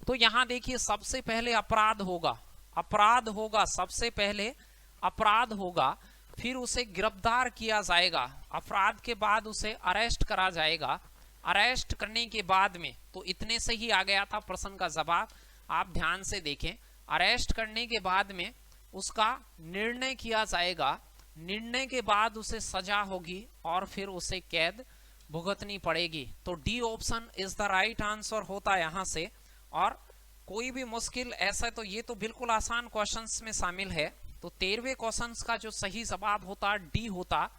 तो यहां देखिए सबसे पहले अपराध होगा, अपराध होगा, सबसे पहले अपराध होगा, फिर उसे गिरफ्तार किया जाएगा, अपराध के बाद उसे अरेस्ट करा जाएगा, अरेस्ट करने के बाद में, तो इतने से ही आ गया था प्रश्न का जवाब, आप ध्यान से देखें। अरेस्ट करने के बाद में उसका निर्णय किया जाएगा, निर्णय के बाद उसे सजा होगी और फिर उसे कैद भुगतनी पड़ेगी। तो D option is the right answer होता यहां से। और कोई भी मुश्किल ऐसा, तो ये तो बिल्कुल आसान क्वेश्चंस में शामिल है। तो 13वें क्वेश्चंस का जो सही जवाब होता डी होता।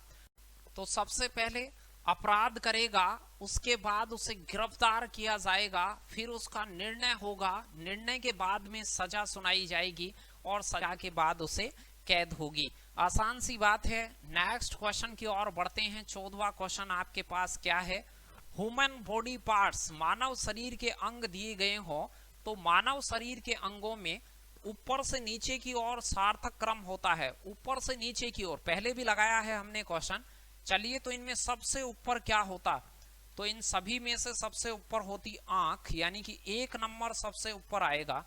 तो सबसे पहले अपराध करेगा उसके बाद उसे गिरफ्तार किया जाएगा, फिर उसका निर्णय होगा, निर्णय के बाद में सजा सुनाई जाएगी और सजा के बाद उसे कैद होगी। आसान सी बात है। नेक्स्ट क्वेश्चन की ओर बढ़ते हैं। 14वां क्वेश्चन आपके पास क्या है? ह्यूमन बॉडी पार्ट्स, मानव शरीर के अंग दिए गए हो तो मानव शरीर के अंगों में ऊपर से नीचे की ओर सार्थक क्रम होता है। ऊपर से नीचे की ओर पहले भी लगाया है हमने क्वेश्चन। चलिए, तो इनमें सबसे ऊपर क्या होता? तो इन सभी में से सबसे ऊपर होती आंख, यानी कि 1 नंबर सबसे ऊपर आएगा।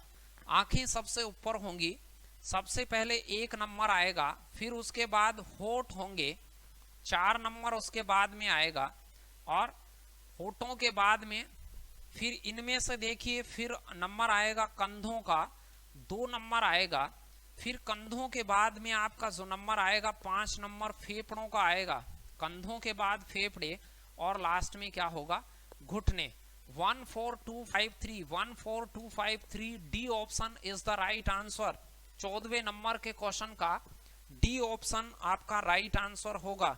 आंखें सबसे ऊपर होंगी, सबसे पहले 1 नंबर आएगा। फिर उसके बाद होठ होंगे, 4 नंबर उसके बाद में आएगा। और होठों के बाद में फिर इनमें से देखिए, फिर नंबर आएगा कंधों का, 2 नंबर आएगा। फिर कंधों के बाद में आपका जो नंबर आएगा 5 नंबर फेफड़ों का आएगा। कंधों के बाद फेफड़े और लास्ट में क्या होगा? घुटने। 1 4 2 5 3 1 4 2 5 3 D option is the right answer. 14वें नंबर के क्वेश्चन का डी ऑप्शन आपका राइट आंसर होगा।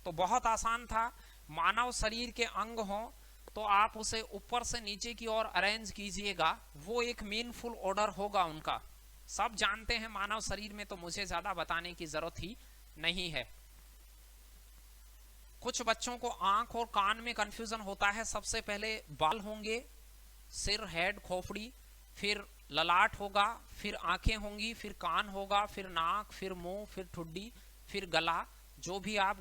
तो बहुत आसान था। मानव शरीर के अंग हो तो आप उसे ऊपर से नीचे की ओर अरेंज कीजिएगा, वो एक मीनफुल ऑर्डर होगा उनका। सब जानते हैं मानव शरीर में, तो मुझे ज्यादा बताने की जरूरत ही नहीं है। कुछ बच्चों को आंख और कान में कंफ्यूजन होता है। सबसे पहले बाल होंगे, सिर, हेड, खोपड़ी, फिर ललाट होगा, फिर आंखें होंगी, फिर कान होगा, फिर नाक, फिर मुंह, फिर ठुड्डी, फिर गला, जो भी आप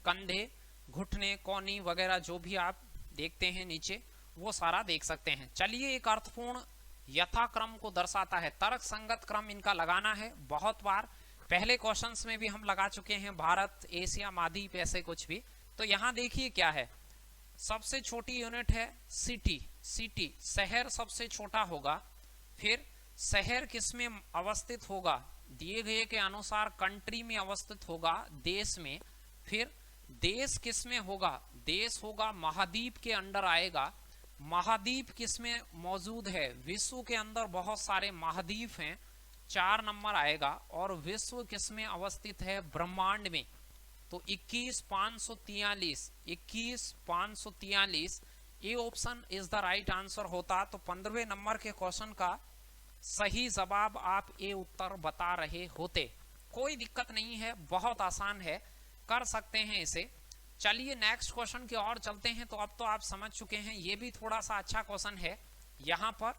कंधे, घुटने, कोहनी वगैरह जो भी आप देखते हैं नीचे, वो सारा देख सकते हैं। चलिए, एक अर्थपूर्ण यथाक्रम को दर्शाता है, तर्क संगत क्रम इनका लगाना है। बहुत बार पहले क्वेश्चंस में भी हम लगा चुके हैं, भारत, एशिया महाद्वीप, ऐसे कुछ भी। तो यहां देखिए क्या है, सबसे छोटी यूनिट है सिटी। सिटी शहर सबसे छोटा होगा। फिर शहर किसमें अवस्थित होगा? दिए गए के अनुसार कंट्री में अवस्थित होगा, देश में। फिर देश किसमें होगा? देश होगा महाद्वीप के अंडर आएगा। महाद्वीप किसमें मौजूद है? विश्व के अंदर बहुत सारे महाद्वीप हैं, 4 नंबर आएगा। और विश्व किसमें अवस्थित है? ब्रह्मांड में। तो 21,543 21,543 ये option is the right answer होता। तो 15वें नंबर के क्वेश्चन का सही जवाब आप ए उत्तर बता रहे होते। कोई दिक्कत नहीं है, बहुत आसान है, कर सकते हैं इसे। चलिए नेक्स्ट क्वेश्चन की ओर चलते हैं। तो अब तो आप समझ चुके हैं, ये भी थोड़ा सा अच्छा क्वेश्चन है। यहाँ पर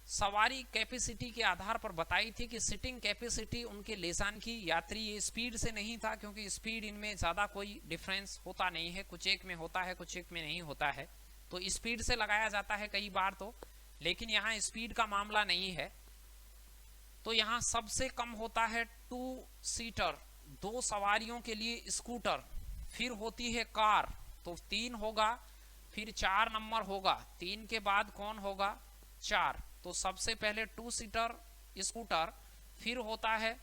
सवारी कैपेसिटी के आधार पर बताई थी कि सिटिंग कैपेसिटी उनके लेसान की यात्री, ये स्पीड से नहीं था, क्योंकि स्पीड इनमें ज्यादा कोई डिफरेंस होता नहीं है, कुछ एक में होता है, कुछ एक में नहीं होता है। तो स्पीड से लगाया जाता है कई बार तो, लेकिन यहाँ स्पीड का मामला नहीं है। तो यहाँ सबसे कम होता है 2 सीटर, 2 सवारियों के लिए स्कूटर। फिर होती है कार, तो 3 होगा। फिर 4 नंबर होगा, 3 के बाद कौन होगा? 4। तो सबसे पहले 2 सीटर स्कूटर, फिर होता है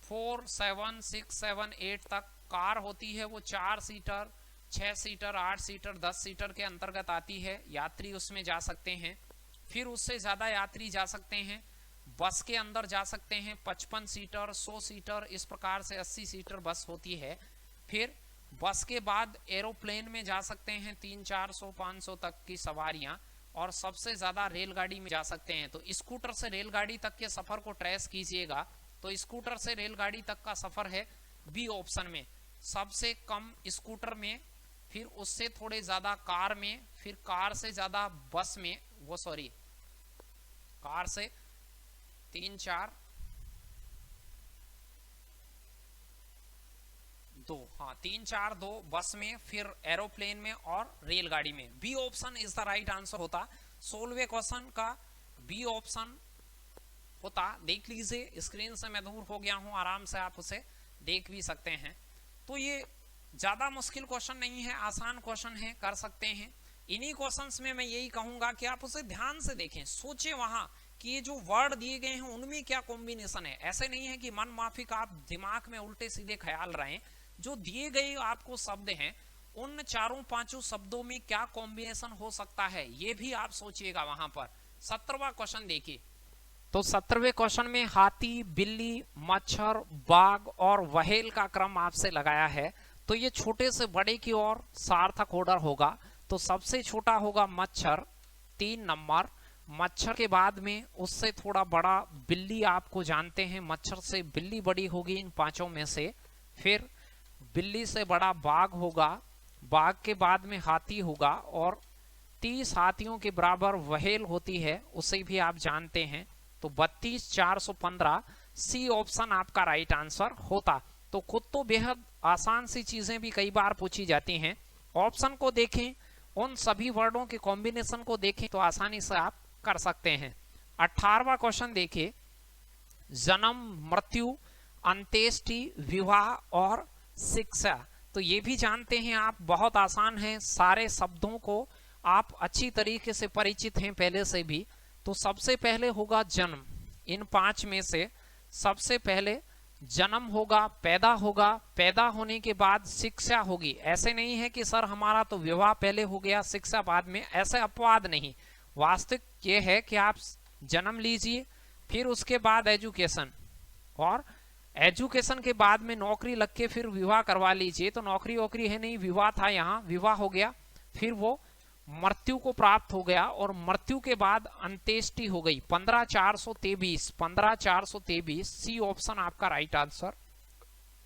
4, 7, 6, 7, 8 तक कार होती है, वो 4 सीटर, 6 सीटर, 8 सीटर, 10 सीटर के अंतर्गत आती है। यात्री उसमें जा सकते हैं। फिर उससे ज्यादा यात्री जा सकते हैं। बस के अंदर जा सकते हैं 55 सीटर, 100 सीटर, इस प्रकार से 80 सीटर बस होती है। फिर बस के बाद एरोप्लेन में जा सकते हैं 300, 400, 500 तक की सवारियां। और सबसे ज्यादा रेलगाड़ी में जा सकते हैं। तो स्कूटर से रेलगाड़ी तक के सफर को ट्रेस कीजिएगा, तो स्कूटर से रेलगाड़ी तक का सफर है बी ऑप्शन में। सबसे कम स्कूटर में, फिर उससे थोड़े ज्यादा कार में, फिर कार से ज्यादा बस में, वो सॉरी कार से 3, 4, 2, हाँ 3, 4, 2 बस में, फिर एरोप्लेन में और रेलगाड़ी में। B option is the right answer होता। 16वें क्वेश्चन का बी ऑप्शन होता। देख लीजिए, स्क्रीन से मैं दूर हो गया हूं, आराम से आप उसे देख भी सकते हैं। तो ये ज्यादा मुश्किल क्वेश्चन नहीं है, आसान क्वेश्चन है, कर सकते हैं। इन्हीं क्वेश्चंस में मैं यही कहूंगा कि आप उसे ध्यान से देखें, सोचे वहां कि ये जो वर्ड दिए गए हैं उनमें क्या कॉम्बिनेशन है। ऐसे नहीं है कि मन माफिक आप दिमाग में उल्टे सीधे ख्याल रहे। जो दिए गए आपको शब्द हैं, उन 4-5 शब्दों में क्या कॉम्बिनेशन हो सकता है, ये भी आप सोचिएगा वहां पर। 17वां क्वेश्चन देखिए। तो 17वें क्वेश्चन में हाथी, बिल्ली, मच्छर, बाघ और व्हेल का क्रम आपसे लगाया है। तो ये छोटे से बड़े की ओर सार्थक ऑर्डर होगा। तो सबसे छोटा होगा मच्छर 3 नंबर। मच्छर के बाद में उससे थोड़ा बड़ा बिल्ली, आपको जानते हैं मच्छर से बिल्ली बड़ी होगी इन पांचों में से। फिर बिल्ली से बड़ा बाघ होगा, बाघ के बाद में हाथी होगा, और 30 हाथियों के बराबर व्हेल होती है, उसे भी आप जानते हैं। तो 32,415 सी ऑप्शन आपका राइट आंसर होता। तो खुद तो बेहद आसान सी चीजें भी कई बार पूछी जाती हैं। ऑप्शन को देखें, उन सभी वर्डों के कॉम्बिनेशन को देखें तो आसानी से आप कर सकते हैं। 18वां क्वेश्चन देखिए, जन्म, मृत्यु, अंत्येष्टि, विवाह और शिक्षा। तो ये भी जानते हैं आप, बहुत आसान है, सारे शब्दों को आप अच्छी तरीके से परिचित हैं पहले से भी। तो सबसे पहले होगा जन्म, इन 5 में से सबसे पहले जन्म होगा, पैदा होगा, पैदा होने के बाद शिक्षा होगी। ऐसे नहीं है कि सर हमारा तो विवाह पहले हो गया शिक्षा बाद में, ऐसे अपवाद नहीं। वास्तविक ये है कि आप जन्म लीजिए, फिर उसके बाद एजुकेशन, और एजुकेशन के बाद में नौकरी लग के फिर विवाह करवा लीजिए। तो नौकरी वोकरी है नहीं, विवाह था, यहाँ विवाह हो गया, फिर वो मृत्यु को प्राप्त हो गया, और मृत्यु के बाद अंत्येष्टि हो गई। 15,423 सी ऑप्शन आपका राइट आंसर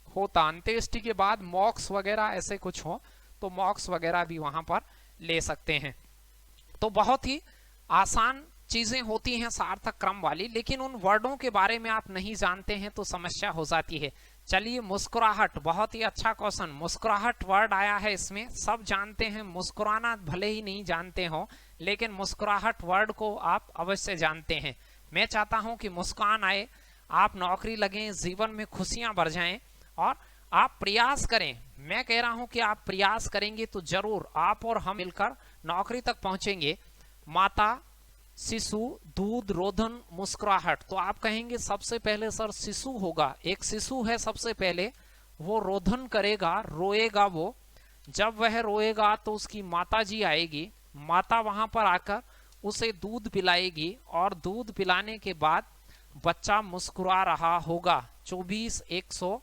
होता। अंत्येष्टि के बाद मोक्ष वगैरह ऐसे कुछ हो तो मोक्ष वगैरह भी वहां पर ले सकते हैं। तो बहुत ही आसान चीजें होती हैं सार्थक क्रम वाली, लेकिन उन वर्डों के बारे में आप नहीं जानते हैं तो समस्या हो जाती है। चलिए, मुस्कुराहट, बहुत ही अच्छा क्वेश्चन। मुस्कुराहट वर्ड आया है इसमें, सब जानते हैं मुस्कुराना, भले ही नहीं जानते हो लेकिन मुस्कुराहट वर्ड को आप अवश्य जानते हैं। मैं चाहता हूं कि मुस्कान आए, आप नौकरी लगें, जीवन में खुशियां बढ़ जाएं, और आप प्रयास करें। मैं कह रहा हूं कि आप प्रयास करेंगे तो जरूर आप और हम मिलकर नौकरी तक पहुंचेंगे। माता, शिशु, दूध, रोदन, मुस्कुराहट। तो आप कहेंगे सबसे पहले सर शिशु होगा, एक शिशु है सबसे पहले, वो रोदन करेगा, रोएगा। वो जब वह रोएगा तो उसकी माता जी आएगी, माता वहां पर आकर उसे दूध पिलाएगी, और दूध पिलाने के बाद बच्चा मुस्कुरा रहा होगा। 24,100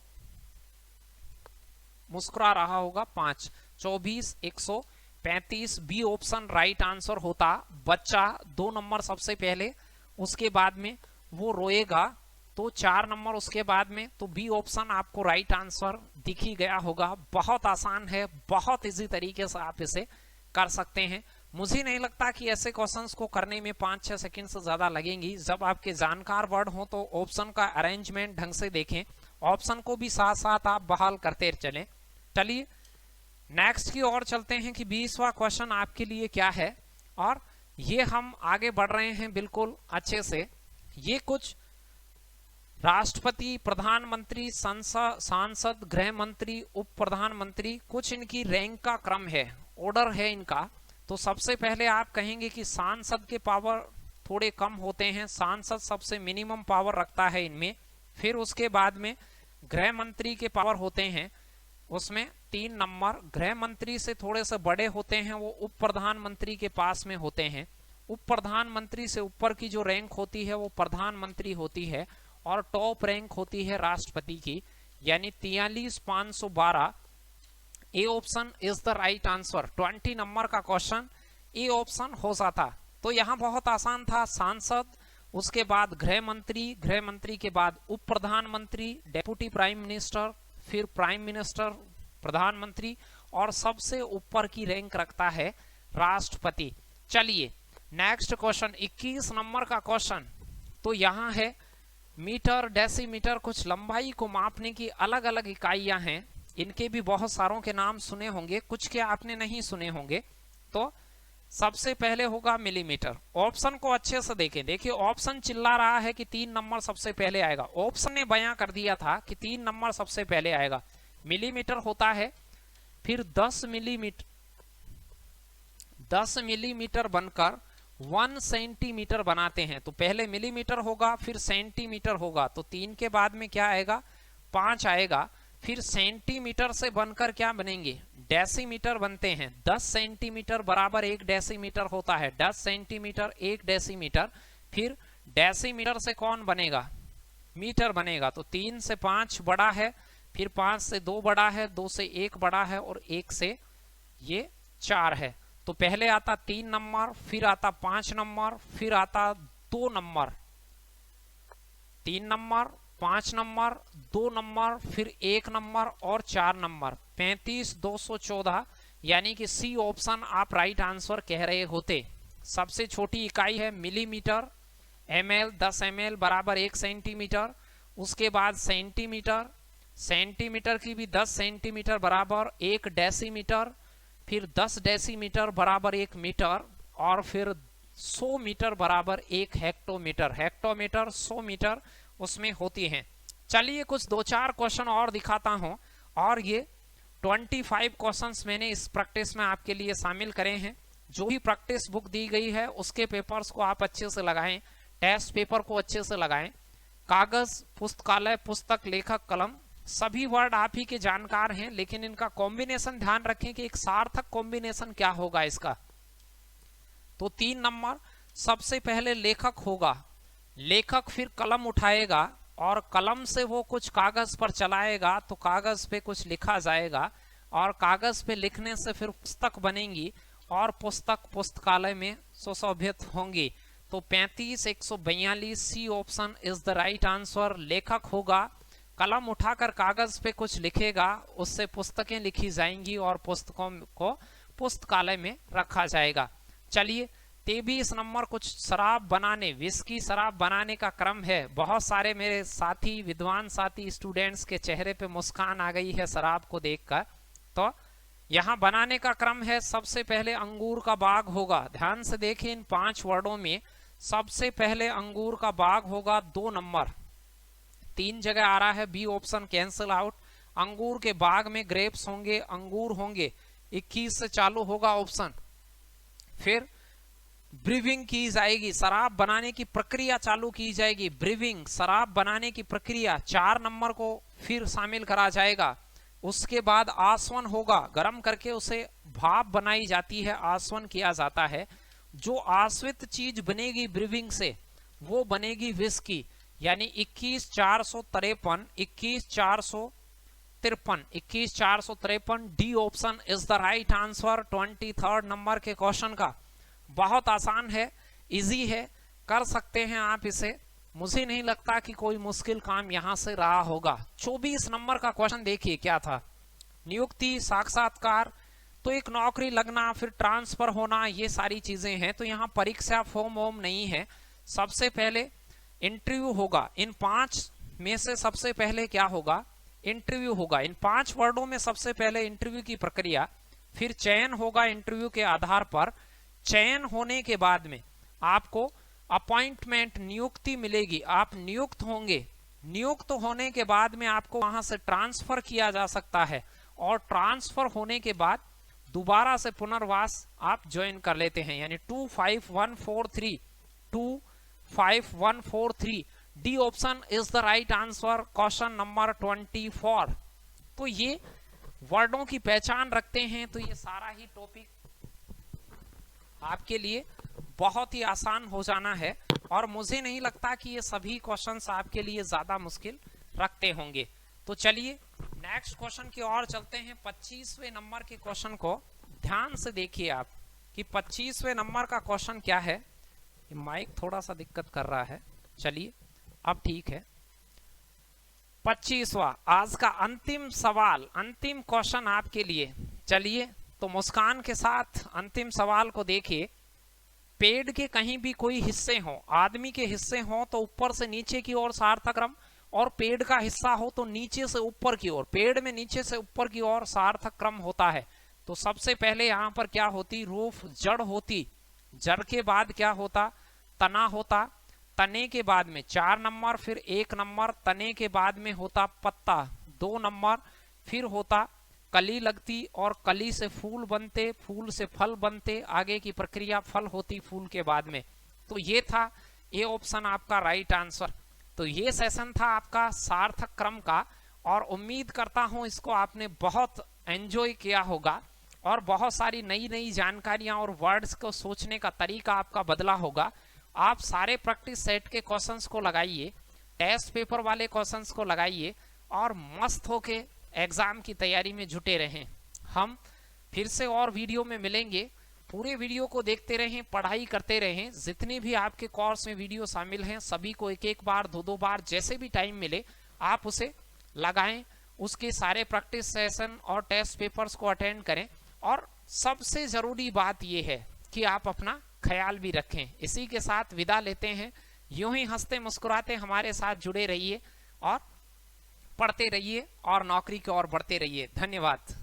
मुस्कुरा रहा होगा 5, 24,135 बी ऑप्शन राइट आंसर होता। बच्चा 2 नंबर सबसे पहले, उसके बाद में वो रोएगा तो 4 नंबर उसके बाद में। तो बी ऑप्शन आपको राइट आंसर दिख ही गया होगा। बहुत आसान है, बहुत इजी तरीके से आप इसे कर सकते हैं। मुझे नहीं लगता कि ऐसे क्वेश्चंस को करने में 5-6 सेकंड से ज्यादा लगेंगी। जब आपके जानकार वर्ड हो तो ऑप्शन का अरेंजमेंट ढंग से देखें, ऑप्शन को भी साथ साथ आप बहाल करते चलें। चलिए नेक्स्ट की ओर चलते हैं कि 20वां क्वेश्चन आपके लिए क्या है, और ये हम आगे बढ़ रहे हैं बिल्कुल अच्छे से। ये कुछ राष्ट्रपति, प्रधानमंत्री, सांसद, गृह मंत्री, उप प्रधानमंत्री, कुछ इनकी रैंक का क्रम है, ऑर्डर है इनका। तो सबसे पहले आप कहेंगे कि सांसद के पावर थोड़े कम होते हैं, सांसद सबसे मिनिमम पावर रखता है इनमें। फिर उसके बाद में गृह मंत्री के पावर होते हैं, उसमें 3 नंबर। गृह मंत्री से थोड़े से बड़े होते हैं वो उप प्रधानमंत्री के पास में होते हैं। उप प्रधानमंत्री से ऊपर की जो रैंक होती है वो प्रधानमंत्री होती है, और टॉप रैंक होती है राष्ट्रपति की, यानी 43,512। A option is the right answer. 20 number का क्वेश्चन ए ऑप्शन हो जाता। तो यहाँ बहुत आसान था, सांसद, उसके बाद गृह मंत्री के बाद उप प्रधानमंत्री, डेप्यूटी प्राइम मिनिस्टर, फिर प्राइम मिनिस्टर, प्रधानमंत्री, और सबसे ऊपर की रैंक रखता है राष्ट्रपति। चलिए नेक्स्ट क्वेश्चन 21 नंबर का क्वेश्चन। तो यहाँ है मीटर, डेसीमीटर, कुछ लंबाई को मापने की अलग अलग इकाइयां हैं। इनके भी बहुत सारों के नाम सुने होंगे, कुछ के आपने नहीं सुने होंगे। तो सबसे पहले होगा मिलीमीटर। ऑप्शन को अच्छे से देखें, देखिए ऑप्शन चिल्ला रहा है कि 3 नंबर सबसे पहले आएगा। ऑप्शन ने बयां कर दिया था कि 3 नंबर सबसे पहले आएगा। मिलीमीटर होता है, फिर 10 मिलीमीटर बनकर 1 सेंटीमीटर बनाते हैं। तो पहले मिलीमीटर होगा, फिर सेंटीमीटर होगा, तो 3 के बाद में क्या आएगा, 5 आएगा। फिर सेंटीमीटर से बनकर क्या बनेंगे, डेसीमीटर बनते हैं। 10 सेंटीमीटर बराबर 1 डेसीमीटर होता है, 10 सेंटीमीटर 1 डेसीमीटर। फिर डेसीमीटर से कौन बनेगा, मीटर बनेगा। तो 3 से 5 बड़ा है, फिर 5 से 2 बड़ा है, 2 से 1 बड़ा है, और 1 से ये 4 है। तो पहले आता 3 नंबर, फिर आता 5 नंबर, फिर आता 2 नंबर, 3 नंबर, 5 नंबर, 2 नंबर, फिर 1 नंबर और 4 नंबर। 35,214 यानी कि सी ऑप्शन आप राइट आंसर कह रहे होते। सबसे छोटी इकाई है मिलीमीटर, ml 10 ml बराबर 1 सेंटीमीटर। उसके बाद सेंटीमीटर, सेंटीमीटर की भी 10 सेंटीमीटर बराबर 1 डेसीमीटर, फिर 10 डेसीमीटर बराबर 1 मीटर, और फिर 100 मीटर बराबर 1 हेक्टोमीटर। हेक्टोमीटर 100 मीटर उसमें होती हैं। चलिए कुछ 2-4 क्वेश्चन और दिखाता हूं, और ये 25 क्वेश्चंस मैंने इस प्रैक्टिस में आपके लिए शामिल करे हैं। जो भी प्रैक्टिस बुक दी गई है उसके पेपर्स को आप अच्छे से लगाएं, टेस्ट पेपर को अच्छे से लगाएं। कागज, पुस्तकालय, पुस्तक, लेखक, कलम, सभी वर्ड आप ही के जानकार हैं, लेकिन इनका कॉम्बिनेशन ध्यान रखें कि एक सार्थक कॉम्बिनेशन क्या होगा इसका। तो 3 नंबर, सबसे पहले लेखक होगा, लेखक फिर कलम उठाएगा और कलम से वो कुछ कागज पर चलाएगा, तो कागज पे कुछ लिखा जाएगा, और कागज पे लिखने से फिर पुस्तक बनेगी, और पुस्तक पुस्तकालय में सुशोभित होंगी। तो 35,142 C option is the right answer. लेखक होगा, कलम उठाकर कागज पे कुछ लिखेगा, उससे पुस्तकें लिखी जाएंगी और पुस्तकों को पुस्तकालय में रखा जाएगा। चलिए 23 नंबर, कुछ शराब बनाने, विस्की शराब बनाने का क्रम है। बहुत सारे मेरे साथी, विद्वान साथी, स्टूडेंट्स के चेहरे पे मुस्कान आ गई है शराब को देखकर। तो यहाँ बनाने का क्रम है, सबसे पहले अंगूर का बाग होगा। ध्यान से देखिए, इन 5 वर्डों में सबसे पहले अंगूर का बाग होगा 2 नंबर। 3 जगह आ रहा है, बी ऑप्शन कैंसिल आउट। अंगूर के बाग में ग्रेप्स होंगे, अंगूर होंगे। 21 से चालू होगा ऑप्शन। फिर ब्रीविंग की जाएगी, शराब बनाने की प्रक्रिया चालू की जाएगी। ब्रीविंग, शराब बनाने की प्रक्रिया, 4 नंबर को फिर शामिल करा जाएगा। उसके बाद आसवन होगा, गर्म करके उसे भाप बनाई जाती है, आसवन किया जाता है। जो आश्वित चीज बनेगी ब्रीविंग से, वो बनेगी विस्की, यानी 21,453, 21,453, 21,453 D option is the right answer 23rd number के क्वेश्चन का। बहुत आसान है, इजी है, कर सकते हैं आप इसे। मुझे नहीं लगता कि कोई मुश्किल काम यहां से रहा होगा। 24 नंबर का क्वेश्चन देखिए क्या था। नियुक्ति, साक्षात्कार, तो एक नौकरी लगना, फिर ट्रांसफर होना, ये सारी चीजें हैं। तो यहाँ परीक्षा फॉर्म वॉर्म नहीं है। सबसे पहले इंटरव्यू होगा। इन 5 में से सबसे पहले क्या होगा? इंटरव्यू होगा। इन 5 वर्डों में सबसे पहले इंटरव्यू की प्रक्रिया, फिर चयन होगा इंटरव्यू के आधार पर। चयन होने के बाद में आपको अपॉइंटमेंट, नियुक्ति मिलेगी, आप नियुक्त होंगे। नियुक्त होने के बाद में आपको वहां से ट्रांसफर किया जा सकता है, और ट्रांसफर होने के बाद दोबारा से पुनर्वास आप ज्वाइन कर लेते हैं, यानी 25143, 25143 D option is the right answer question number 24। तो ये वर्डों की पहचान रखते हैं तो ये सारा ही टॉपिक आपके लिए बहुत ही आसान हो जाना है, और मुझे नहीं लगता कि ये सभी क्वेश्चंस आपके लिए ज्यादा मुश्किल रखते होंगे। तो चलिए नेक्स्ट क्वेश्चन की ओर चलते हैं। 25वें नंबर के क्वेश्चन को ध्यान से देखिए आप कि 25वें नंबर का क्वेश्चन क्या है। ये माइक थोड़ा सा दिक्कत कर रहा है, चलिए अब ठीक है। 25वां आज का अंतिम सवाल, अंतिम क्वेश्चन आपके लिए। चलिए तो मुस्कान के साथ अंतिम सवाल को देखिए। पेड़ के कहीं भी कोई हिस्से हो, आदमी के हिस्से हो तो ऊपर से नीचे की ओर सार्थक क्रम, और पेड़ का हिस्सा हो तो नीचे से ऊपर की ओर। पेड़ में नीचे से ऊपर की ओर सार्थक क्रम होता है। तो सबसे पहले यहाँ पर क्या होती? रूफ, जड़ होती। जड़ के बाद क्या होता? तना होता। तने के बाद में 4 नंबर, फिर 1 नंबर। तने के बाद में होता पत्ता, 2 नंबर। फिर होता कली लगती, और कली से फूल बनते, फूल से फल बनते। आगे की प्रक्रिया फल होती फूल के बाद में। तो ये था ए ऑप्शन आपका राइट आंसर। तो ये सेशन था आपका सार्थक क्रम का, और उम्मीद करता हूं इसको आपने बहुत एंजॉय किया होगा, और बहुत सारी नई नई जानकारियां और वर्ड्स को सोचने का तरीका आपका बदला होगा। आप सारे प्रैक्टिस सेट के क्वेश्चंस को लगाइए, टेस्ट पेपर वाले क्वेश्चंस को लगाइए, और मस्त होके एग्जाम की तैयारी में जुटे रहें। हम फिर से और वीडियो में मिलेंगे। पूरे वीडियो को देखते रहें, पढ़ाई करते रहें। जितने भी आपके कोर्स में वीडियो शामिल हैं सभी को एक एक बार, दो दो बार, जैसे भी टाइम मिले आप उसे लगाएं। उसके सारे प्रैक्टिस सेशन और टेस्ट पेपर्स को अटेंड करें। और सबसे ज़रूरी बात यह है कि आप अपना ख्याल भी रखें। इसी के साथ विदा लेते हैं। यूं ही हंसते मुस्कुराते हमारे साथ जुड़े रहिए और पढ़ते रहिए और नौकरी की ओर बढ़ते रहिए। धन्यवाद।